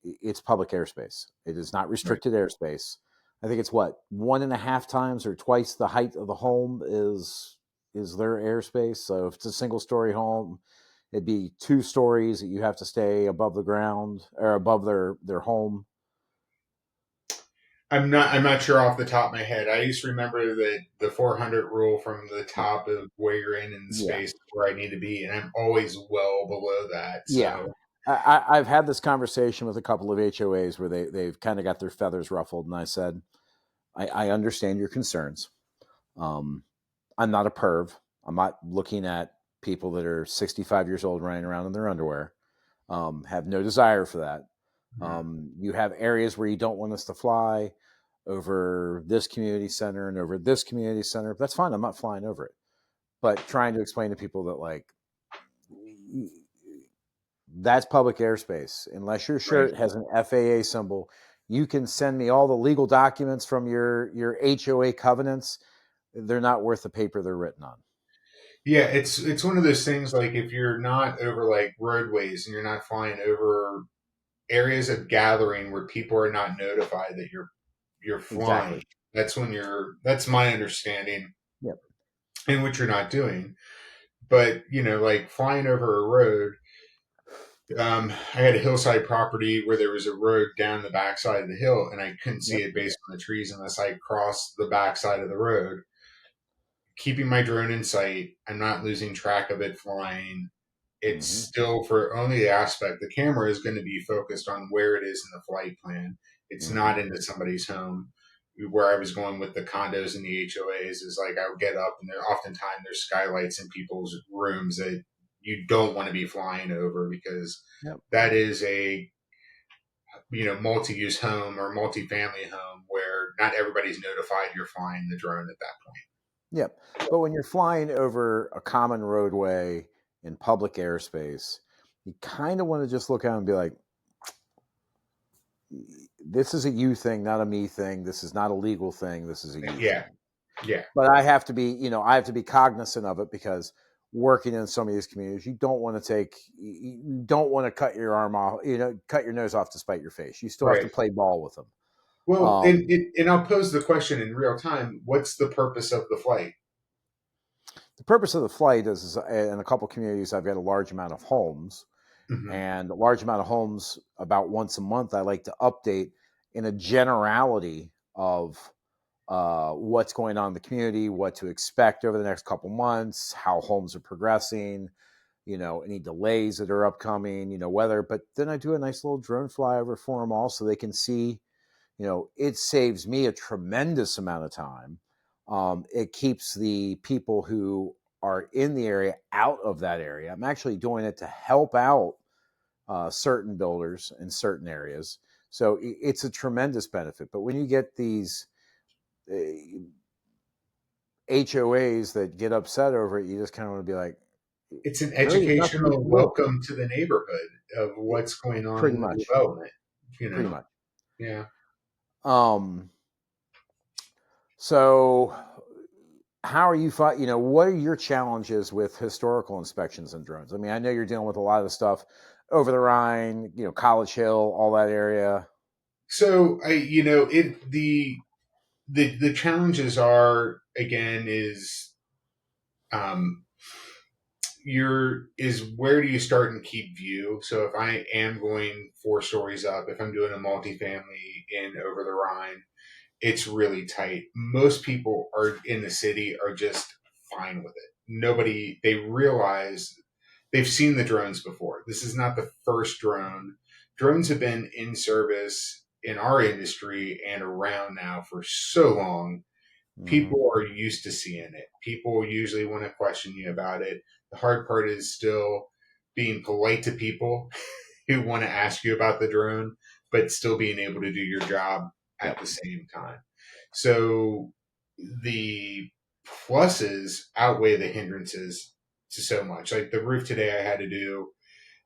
it's public airspace. It is not Right. restricted airspace. I think it's what, 1.5 times or twice the height of the home is their airspace. So if it's a single story home, it'd be 2 stories that you have to stay above the ground or above their home. I'm not sure off the top of my head. I just remember that the 400 rule from the top of where you're in the Yeah, space where I need to be, and I'm always well below that. yeah. So I've had this conversation with a couple of HOAs where they've kind of got their feathers ruffled, and I said, I understand your concerns. Um, I'm not a perv. I'm not looking at people that are 65 years old running around in their underwear. Have no desire for that. mhm. You have areas where you don't want us to fly over this community center and over this community center. That's fine. I'm not flying over it. But trying to explain to people that, like, that's public airspace. Unless your Right. shirt has an FAA symbol, you can send me all the legal documents from your HOA covenants. They're not worth the paper they're written on. Yeah, it's one of those things like if you're not over like roadways and you're not flying over areas of gathering where people are not notified that you're Exactly. flying. That's my understanding Yep. and what you're not doing. But like flying over a road. I had a hillside property where there was a road down the backside of the hill, and I couldn't see Yep. it based on the trees unless I crossed the backside of the road. Keeping my drone in sight, I'm not losing track of it flying. It's Mm-hmm. still for only the aspect. The camera is going to be focused on where it is in the flight plan. It's Mm-hmm. not into somebody's home. Where I was going with the condos and the HOAs is like I would get up and oftentimes there's skylights in people's rooms that you don't want to be flying over because Yep. that is a multi-use home or multi-family home where not everybody's notified you're flying the drone at that point. Yep. But when you're flying over a common roadway in public airspace, you kind of want to just look out and be like, this is a you thing, not a me thing. This is not a legal thing. This is a you Yeah, thing. yeah, But I have to be cognizant of it because working in some of these communities, you don't want to cut your arm off, cut your nose off to spite your face. You still have to right. play ball with them. Well, Um, and I'll pose the question in real time. What's the purpose of the flight? the purpose of the flight is in a couple communities, I've got a large amount of homes, Hmm. and a large amount of homes about once a month. I like to update in a generality of what's going on in the community, what to expect over the next couple months, how homes are progressing, any delays that are upcoming, weather. But then I do a nice little drone flyover for them all so they can see. It saves me a tremendous amount of time. It keeps the people who are in the area out of that area. I'm actually doing it to help out certain builders in certain areas. So it's a tremendous benefit. But when you get these HOAs that get upset over it, you just kind of want to be like, It's an really, it's nothing we educational can do. welcome to the neighborhood of It, what's going on pretty in the much, development. You pretty know, much. yeah. Um, so how are you what are your challenges with historical inspections and drones? I mean, I know you're dealing with a lot of stuff over the Rhine, College Hill, all that area. So the challenges are again is um where do you start and keep view? So if I am going 4 stories up, if I'm doing a multifamily in over the Rhine, it's really tight. Most people are in the city are just fine with it. Nobody they realize they've seen the drones before. This is not the first drone. Drones have been in service in our industry and around now for so long. Hmm. People are used to seeing it. People usually want to question you about it. The hard part is still being polite to people who want to ask you about the drone, but still being able to do your job at Yep. the same time. So the pluses outweigh the hindrances to so much. Like the roof today, I had to do.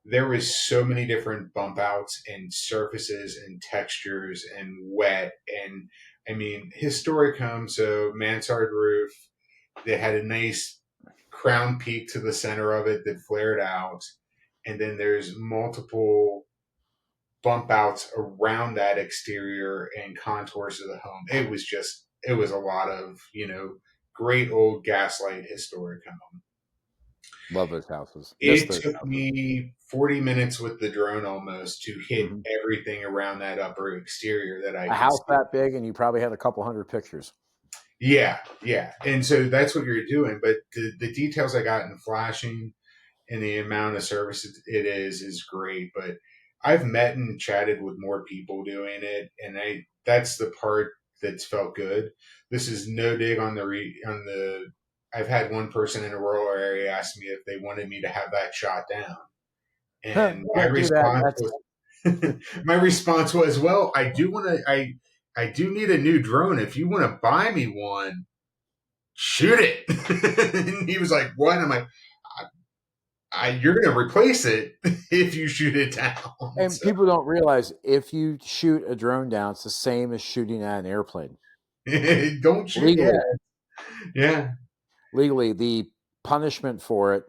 There was so many different bump outs and surfaces and textures and wet and I mean historic home, so mansard roof that had a nice crown peak to the center of it that flared out, and then there's multiple bump outs around that exterior and contours of the home. It was a lot of great old gaslight historic home. Love those houses. Miss It those took houses. me 40 minutes with the drone almost to hit Hmm. everything around that upper exterior that I A could house see. that big, and you probably had a couple hundred pictures. Yeah, yeah. And so that's what you're doing. But the details I got in flashing and the amount of service it is great. But I've met and chatted with more people doing it, and that's the part that's felt good. This is no dig on on the. I've had one person in a rural area ask me if they wanted me to have that shot down, and my Can't do that. response That's was, my response was, well, I do want to. I do need a new drone. If you want to buy me one, shoot it. And he was like, what? I'm like, you're going to replace it if you shoot it down. and So people don't realize if you shoot a drone down, it's the same as shooting at an airplane. don't shoot. Yeah, Legally, yeah, the punishment for it,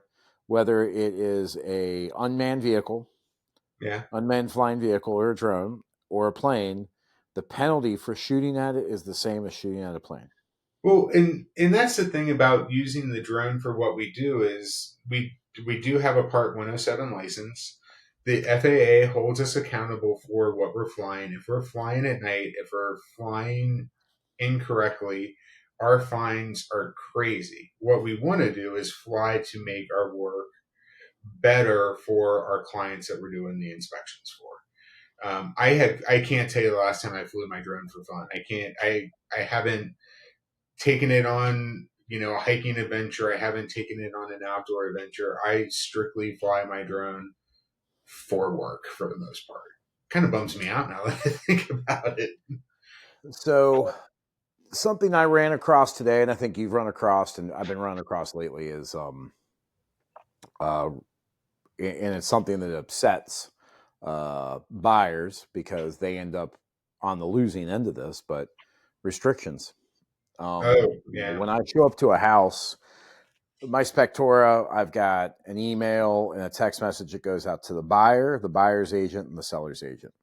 whether it is a yeah. unmanned flying vehicle, or a drone, or a plane, the penalty for shooting at it is the same as shooting at a plane. Well, and that's the thing about using the drone for what we do is we do have a Part 107 license. The FAA holds us accountable for what we're flying. If we're flying at night, if we're flying incorrectly, our fines are crazy. What we want to do is fly to make our work better for our clients that we're doing the inspections for. I can't tell you the last time I flew my drone for fun. I can't I haven't taken it on a hiking adventure. I haven't taken it on an outdoor adventure. I strictly fly my drone for work for the most part. Kind of bums me out now that I think about it. So something I ran across today, and I think you've run across, and I've been running across lately, is uh, and it's something that upsets buyers because they end up on the losing end of this. But restrictions. Oh yeah. When I show up to a house, my Spectora, I've got an email and a text message that goes out to the buyer, the buyer's agent, and the seller's agent.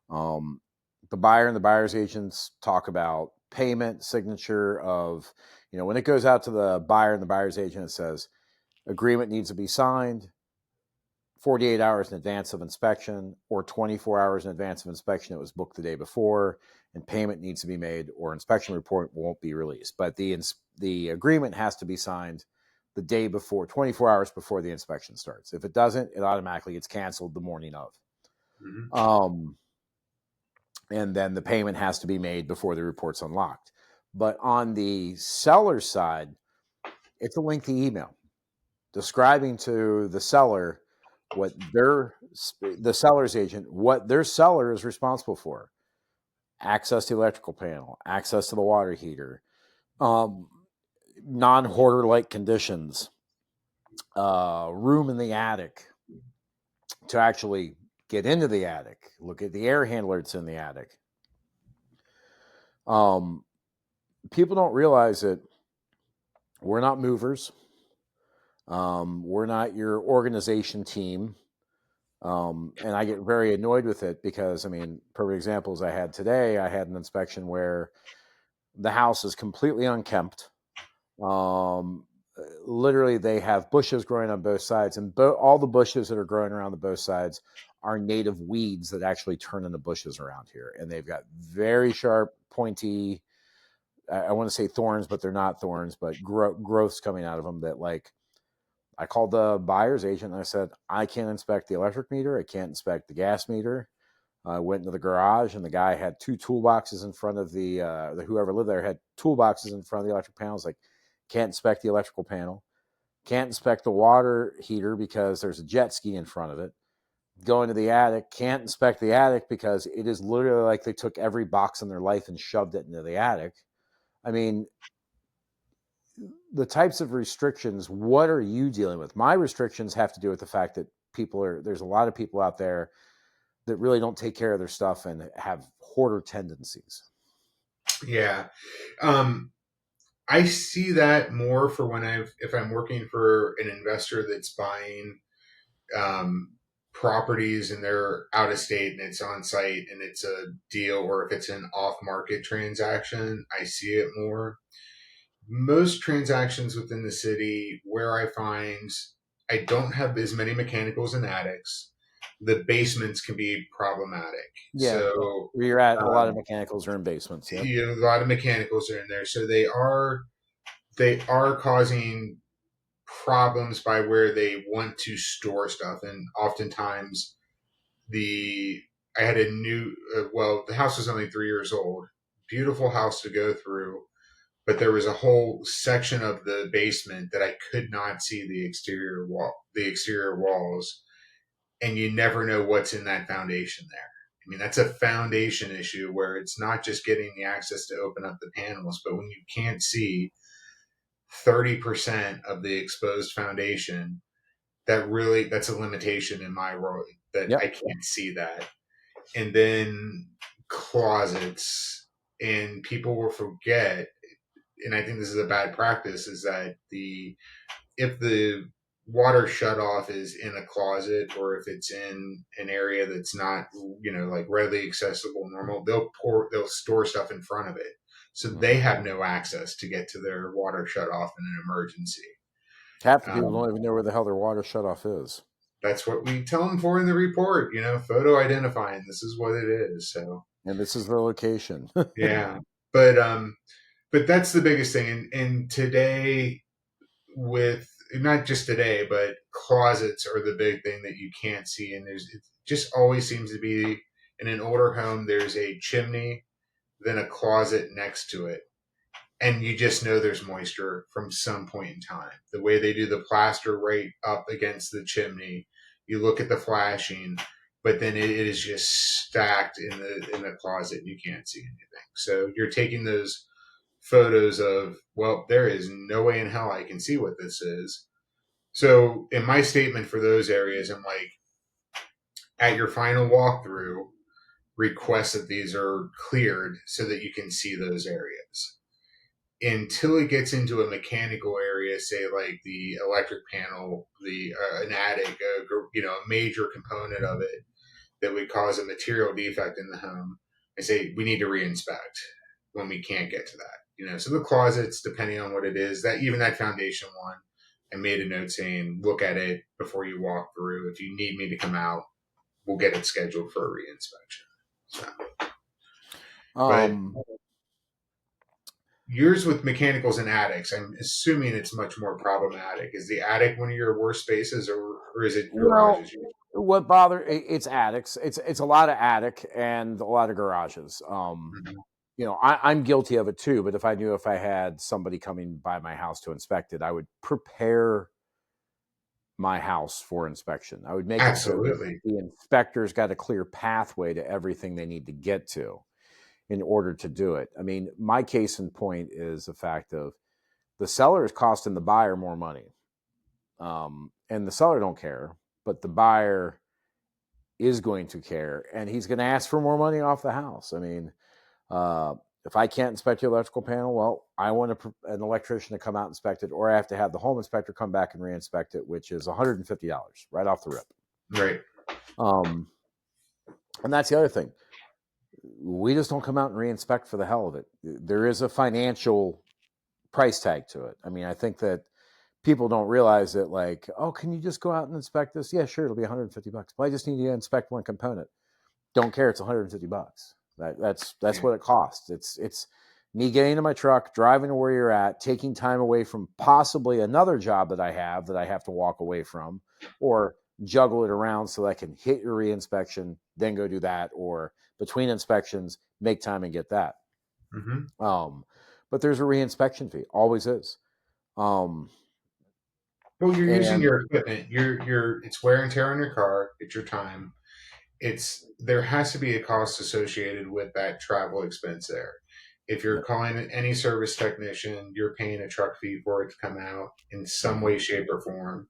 Um, the buyer and the buyer's agents talk about payment, signature of, when it goes out to the buyer and the buyer's agent, it says agreement needs to be signed 48 hours in advance of inspection, or 24 hours in advance of inspection. It was booked the day before, and payment needs to be made, or inspection report won't be released. But the agreement has to be signed the day before, 24 hours before the inspection starts. If it doesn't, it automatically gets canceled the morning of. Mm-hmm. Um, and then the payment has to be made before the report's unlocked. But on the seller's side, it's a lengthy email describing to the seller what the seller's agent, what their seller is responsible for: access to the electrical panel, access to the water heater, um, non-hoarder like conditions, room in the attic to actually get into the attic, look at the air handler that's in the attic. People don't realize that we're not movers. We're not your organization team. And I get very annoyed with it because, I mean, perfect examples I had today, I had an inspection where the house is completely unkempt. Literally, they have bushes growing on both sides, and all the bushes that are growing around the both sides are native weeds that actually turn into bushes around here. And they've got very sharp, pointy, I want to say thorns, but they're not thorns, but growths coming out of them that, like, I called the buyer's agent and I said, I can't inspect the electric meter. I can't inspect the gas meter. I went into the garage and the guy had two toolboxes in front of the whoever lived there had toolboxes in front of the electric panels. Like, can't inspect the electrical panel. Can't inspect the water heater because there's a jet ski in front of it. Go into the attic. Can't inspect the attic because it is literally like they took every box in their life and shoved it into the attic. I mean, the types of restrictions, what are you dealing with? My restrictions have to do with the fact that there's a lot of people out there that really don't take care of their stuff and have hoarder tendencies. Yeah. Um, I see that more for when if I'm working for an investor that's buying um, properties and they're out of state and it's on site and it's a deal, or if it's an off market transaction, I see it more. Most transactions within the city where I find I don't have as many mechanicals and attics, the basements can be problematic. Yeah, So where you're at, a lot of um, mechanicals are in basements. Yep. you know, a lot of mechanicals are in there, so they are causing problems by where they want to store stuff, and oftentimes the I had a new well, the house was only 3 years old, beautiful house to go through, but there was a whole section of the basement that I could not see the exterior walls, and you never know what's in that foundation there. I mean, that's a foundation issue where it's not just getting the access to open up the panels, but when you can't see 30% of the exposed foundation, that's a limitation in my role, that I Yep. can't see that. And then closets, and people will forget, and I think this is a bad practice, is that the if the water shut off is in a closet, or if it's in an area that's not, like readily accessible normal, they'll store stuff in front of it, so they Mm-hmm. have no access to get to their water shut off in an emergency. Half the people um, don't even know where the hell their water shutoff is. that's what we tell them for in the report, photo identifying, this is what it is. So And this is the location. yeah, but that's the biggest thing. And today, with not just today, but closets are the big thing that you can't see. And it just always seems to be in an older home, there's a chimney, then a closet next to it. And you just know there's moisture from some point in time. The way they do the plaster right up against the chimney, you look at the flashing, but then it is just stacked in the closet. And you can't see anything. So you're taking those photos of, well, there is no way in hell I can see what this is. So in my statement for those areas, I'm like, at your final walkthrough, request that these are cleared so that you can see those areas. Until it gets into a mechanical area, say like the electric panel, the an attic, a major component of it that would cause a material defect in the home, I say we need to reinspect when we can't get to that. So the closets, depending on what it is, that even that foundation one, I made a note saying, look at it before you walk through. If you need me to come out, we'll get it scheduled for a reinspection. So, but um, yours with mechanicals and attics, I'm assuming it's much more problematic. Is the attic one of your worst spaces, or is it well, garages? it's attics. It's a lot of attic and a lot of garages. Mhm. I'm guilty of it too. But if I had somebody coming by my house to inspect it, I would prepare my house for inspection. I would make it so that Absolutely. the inspector's got a clear pathway to everything they need to get to in order to do it. I mean, my case in point is the fact of the seller is costing the buyer more money. And the seller don't care, but the buyer is going to care, and he's going to ask for more money off the house. I mean, uh, if I can't inspect your electrical panel, well, I want an electrician to come out and inspect it, or I have to have the home inspector come back and re-inspect it, which is $150 right off the rip. Right. Um, and that's the other thing. We just don't come out and re-inspect for the hell of it. There is a financial price tag to it. I mean, I think that people don't realize that, like, oh, can you just go out and inspect this? Yeah, sure, it'll be $150. But I just need you to inspect one component. Don't care, it's $150. That's Yeah. what it costs. It's me getting into my truck, driving to where you're at, taking time away from possibly another job that I have to walk away from, or juggle it around so that I can hit your reinspection, then go do that, or between inspections, make time and get that. Hmm. But there's a reinspection fee, always is. Um, Well, you're using and your equipment. It's wear and tear on your car. It's your time. There has to be a cost associated with that travel expense there. If you're Yep. calling any service technician, you're paying a truck fee for it to come out in some Mm-hmm. way, shape, or form.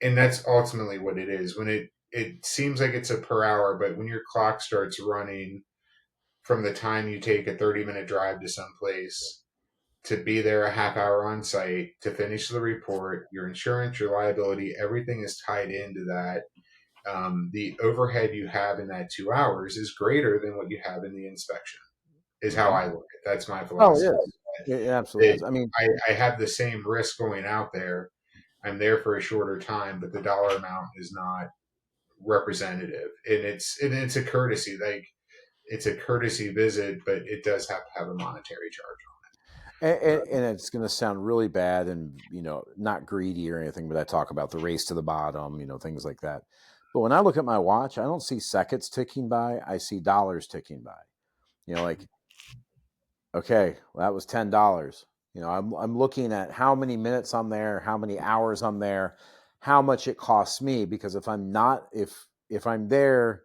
And that's ultimately what it is. When it seems like it's a per hour, but when your clock starts running from the time you take a 30-minute drive to someplace to be there a half hour on site to finish the report, your insurance, your liability, everything is tied into that. The overhead you have in that 2 hours is greater than what you have in the inspection, is how Mm-hmm. I look at it. That's my Oh, it philosophy. is. It absolutely That is. I mean, I have the same risk going out there. I'm there for a shorter time, but the dollar amount is not representative. And it's a courtesy. Like, it's a courtesy visit, but it does have to have a monetary charge on it. and it's going to sound really bad, and not greedy or anything, but I talk about the race to the bottom, things like that. But when I look at my watch, I don't see seconds ticking by. I see dollars ticking by. Like, okay, well, that was $10. I'm looking at how many minutes I'm there, how many hours I'm there, how much it costs me. Because if I'm there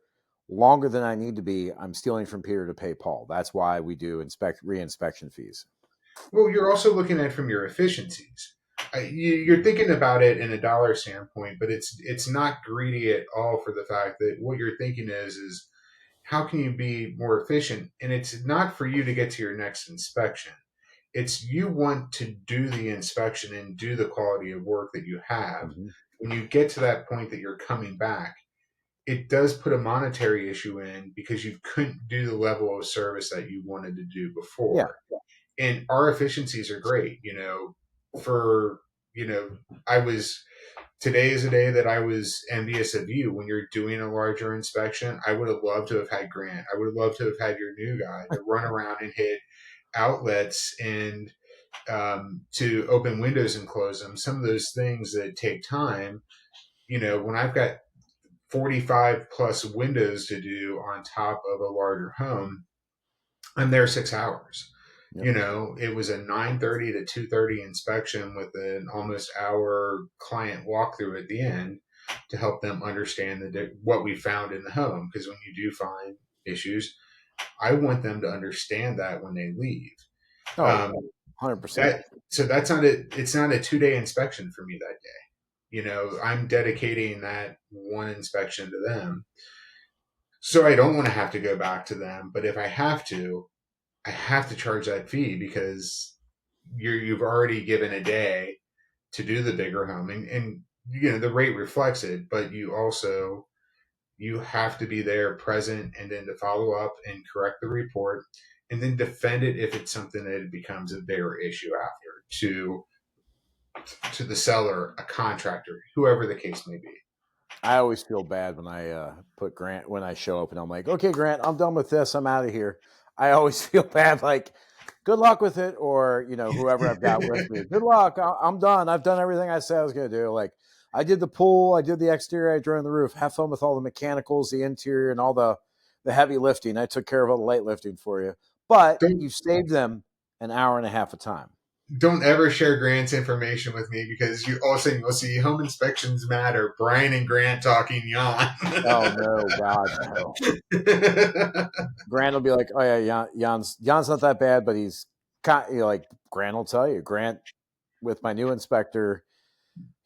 longer than I need to be, I'm stealing from Peter to pay Paul. That's why we do reinspection fees. Well, you're also looking at it from your efficiencies. You're thinking about it in a dollar standpoint, but it's not greedy at all for the fact that what you're thinking is how can you be more efficient? And it's not for you to get to your next inspection. It's you want to do the inspection and do the quality of work that you have. Mm-hmm. When you get to that point that you're coming back, it does put a monetary issue in because you couldn't do the level of service that you wanted to do Yeah. before. And our efficiencies are great. For I was today is a day that I was envious of you when you're doing a larger inspection. I would have loved to have had Grant. I would have loved to have had your new guy to run around and hit outlets and to open windows and close them. Some of those things that take time. When I've got 45 plus windows to do on top of a larger home, I'm there 6 hours. Yep. It was a 9:30 to 2:30 inspection with an almost hour client walkthrough at the end to help them understand what we found in the home. Because when you do find issues, I want them to understand that when they leave. Oh, Um, 100%. that so that's not a it's not a 2 day inspection for me that day. I'm dedicating that one inspection to them. So I don't want to have to go back to them, but if I have to charge that fee because you've already given a day to do the bigger home, and the rate reflects it, but you have to be there present and then to follow up and correct the report and then defend it if it's something that it becomes a bigger issue after to the seller, a contractor, whoever the case may be. I always feel bad when I put Grant when I show up and I'm like, okay, Grant, I'm done with this. I'm out of here. I always feel bad, like, good luck with it, or whoever I've got with me. Good luck. I'm done. I've done everything I said I was going to do. Like, I did the pool, I did the exterior, I drove the roof. Have fun with all the mechanicals, the interior, and all the heavy lifting. I took care of all the light lifting for you, but Don't you saved them an hour and a half of time. don't ever share Grant's information with me because you all of a sudden you'll see home inspections matter. Brian and Grant talking yawn. Oh no, God, no. Grant will be like, "Oh yeah, Jan's not that bad, but he's kind." Like Grant will tell you, Grant with my new inspector,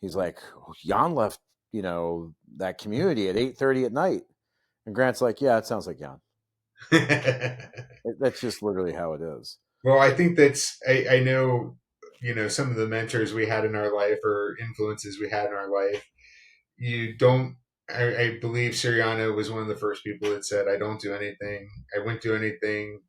he's like, Jan left, that community at 8:30 at night, and Grant's like, "Yeah, it sounds like Jan." That's just literally how it is. Well, I think I know, some of the mentors we had in our life or influences we had in our life. You don't, I believe Siriano was one of the first people that said, I don't do anything. I wouldn't do anything.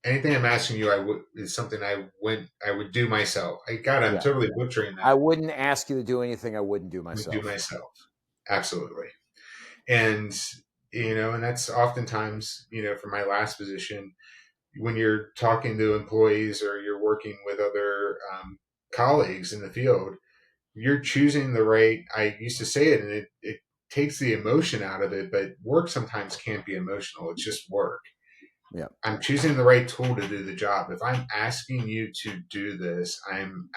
Anything I'm asking you, is something I would do myself. I'm Yeah, totally butchering I that. wouldn't ask you to do anything I wouldn't do I would do myself. myself. Absolutely. And, and that's oftentimes, for my last position, when you're talking to employees or you're working with other colleagues in the field, you're choosing the right. I used to say it, and it takes the emotion out of it. But work sometimes can't be emotional; it's just work. Yeah, I'm choosing the right tool to do the job. If I'm asking you to do this, I'm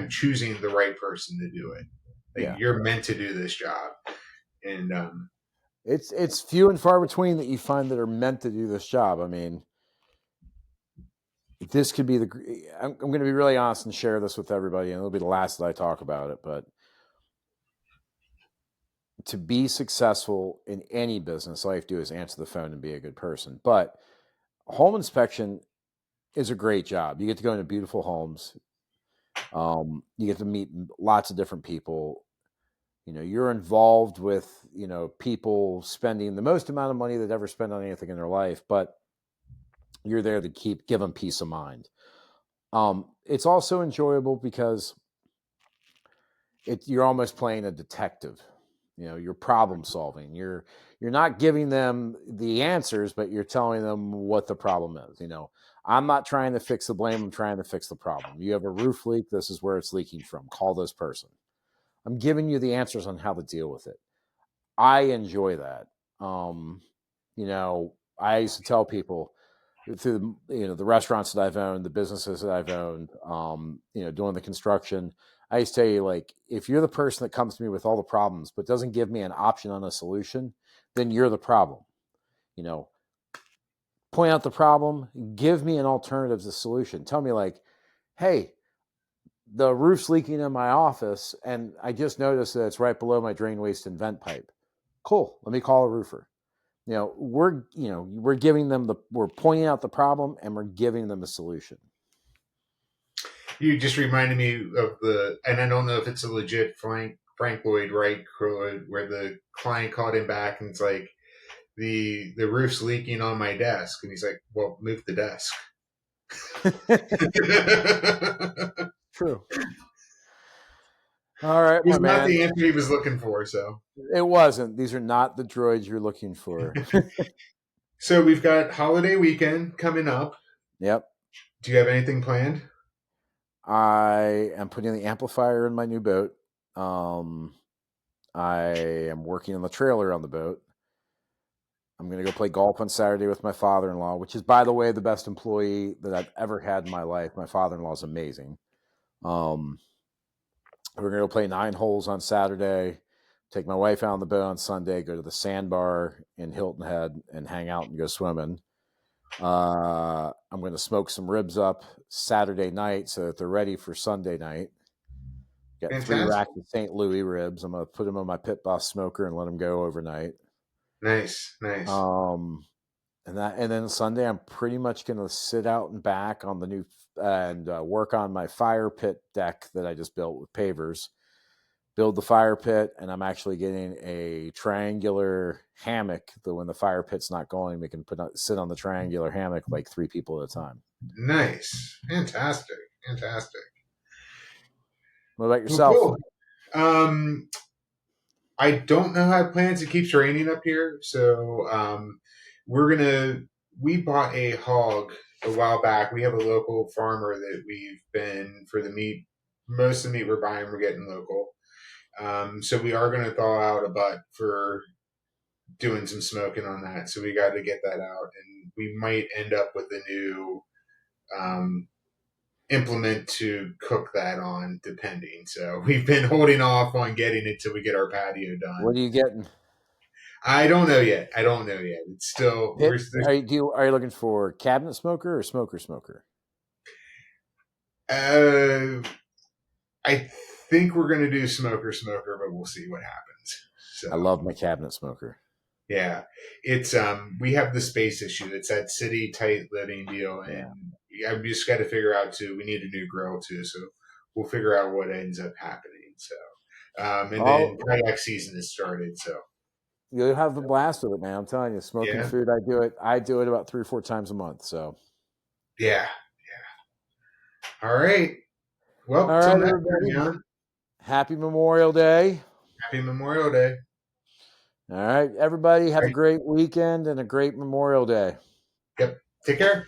choosing the right person to do it. Like yeah. you're meant to do this job, and It's few and far between that you find that are meant to do this job. I mean, this could be the. I'm going to be really honest and share this with everybody, and it'll be the last that I talk about it. But to be successful in any business, all you have to do is answer the phone and be a good person. But home inspection is a great job. You get to go into beautiful homes. You get to meet lots of different people. You're involved with people spending the most amount of money they've ever spent on anything in their life, but you're there to give them peace of mind. It's also enjoyable because you're almost playing a detective. You're problem solving. You're not giving them the answers, but you're telling them what the problem is. I'm not trying to fix the blame. I'm trying to fix the problem. You have a roof leak. This is where it's leaking from. Call this person. I'm giving you the answers on how to deal with it. I enjoy that. Um, I used to tell people through the restaurants that I've owned, the businesses that I've owned, doing the construction. I used to tell you, like, if you're the person that comes to me with all the problems but doesn't give me an option on a solution, then you're the problem. You know, Point out the problem, give me an alternative to solution. Tell me, like, hey, the roof's leaking in my office, and I just noticed that it's right below my drain, waste, and vent pipe. Cool. Let me call a roofer. We're giving them we're pointing out the problem and we're giving them a solution. you just reminded me of and I don't know if it's a legit Frank Lloyd Wright quote where the client called him back and it's like the roof's leaking on my desk, and he's like, "Well, move the desk." It True. All right, my was not man. the answer he was looking for. It wasn't. These are not the droids you're looking for. So we've got holiday weekend coming up. Yep. Do you have anything planned? I am putting the amplifier in my new boat. Um, I am working on the trailer on the boat. I'm going to go play golf on Saturday with my father-in-law, which is, by the way, the best employee that I've ever had in my life. My father-in-law is amazing. Um, we're going to go play 9 holes on Saturday, take my wife out on the boat on Sunday, go to the sandbar in Hilton Head and hang out and go swimming. I'm going to smoke some ribs up Saturday night so that they're ready for Sunday night. Got 3 Fantastic. racks of St. Louis ribs. I'm going to put them on my Pit Boss smoker and let them go overnight. Nice, nice. Um, and then Sunday, I'm pretty much going to sit out and back on the new and work on my fire pit deck that I just built with pavers. Build the fire pit, and I'm actually getting a triangular hammock that when the fire pit's not going, we can sit on the triangular hammock like 3 people at a time. Nice. Fantastic. Fantastic. What about Well, yourself? cool. Um, I don't know how plans. It keeps raining up here, so we're gonna. We bought a hog a while back. We have a local farmer that we've been for the meat. Most of the meat we're buying, we're getting local. So we are gonna thaw out a butt for doing some smoking on that. So we got to get that out, and we might end up with a new um, implement to cook that on, depending. So we've been holding off on getting it till we get our patio What done. are you getting? I don't know yet. I don't know yet. It's still Pit? Are you looking for cabinet smoker or smoker smoker? uh, I think we're gonna do smoker, but we'll see what happens. So I love my cabinet smoker. yeah, it's we have the space issue. It's that city tight living deal, Yeah. and I've just got to figure out too. We need a new grill too, so we'll figure out what ends up happening. So and then Oh, kayak season has started. So you'll have the blast with it, man. I'm telling you, smoking yeah, food. I do it. I do it about 3 or 4 times a month. So, yeah. All right. Well, all till right, next time, everybody. Jan. Happy Memorial Day. Happy Memorial Day. All right, everybody. All Have a right. great weekend and a great Memorial Day. Yep. Take care.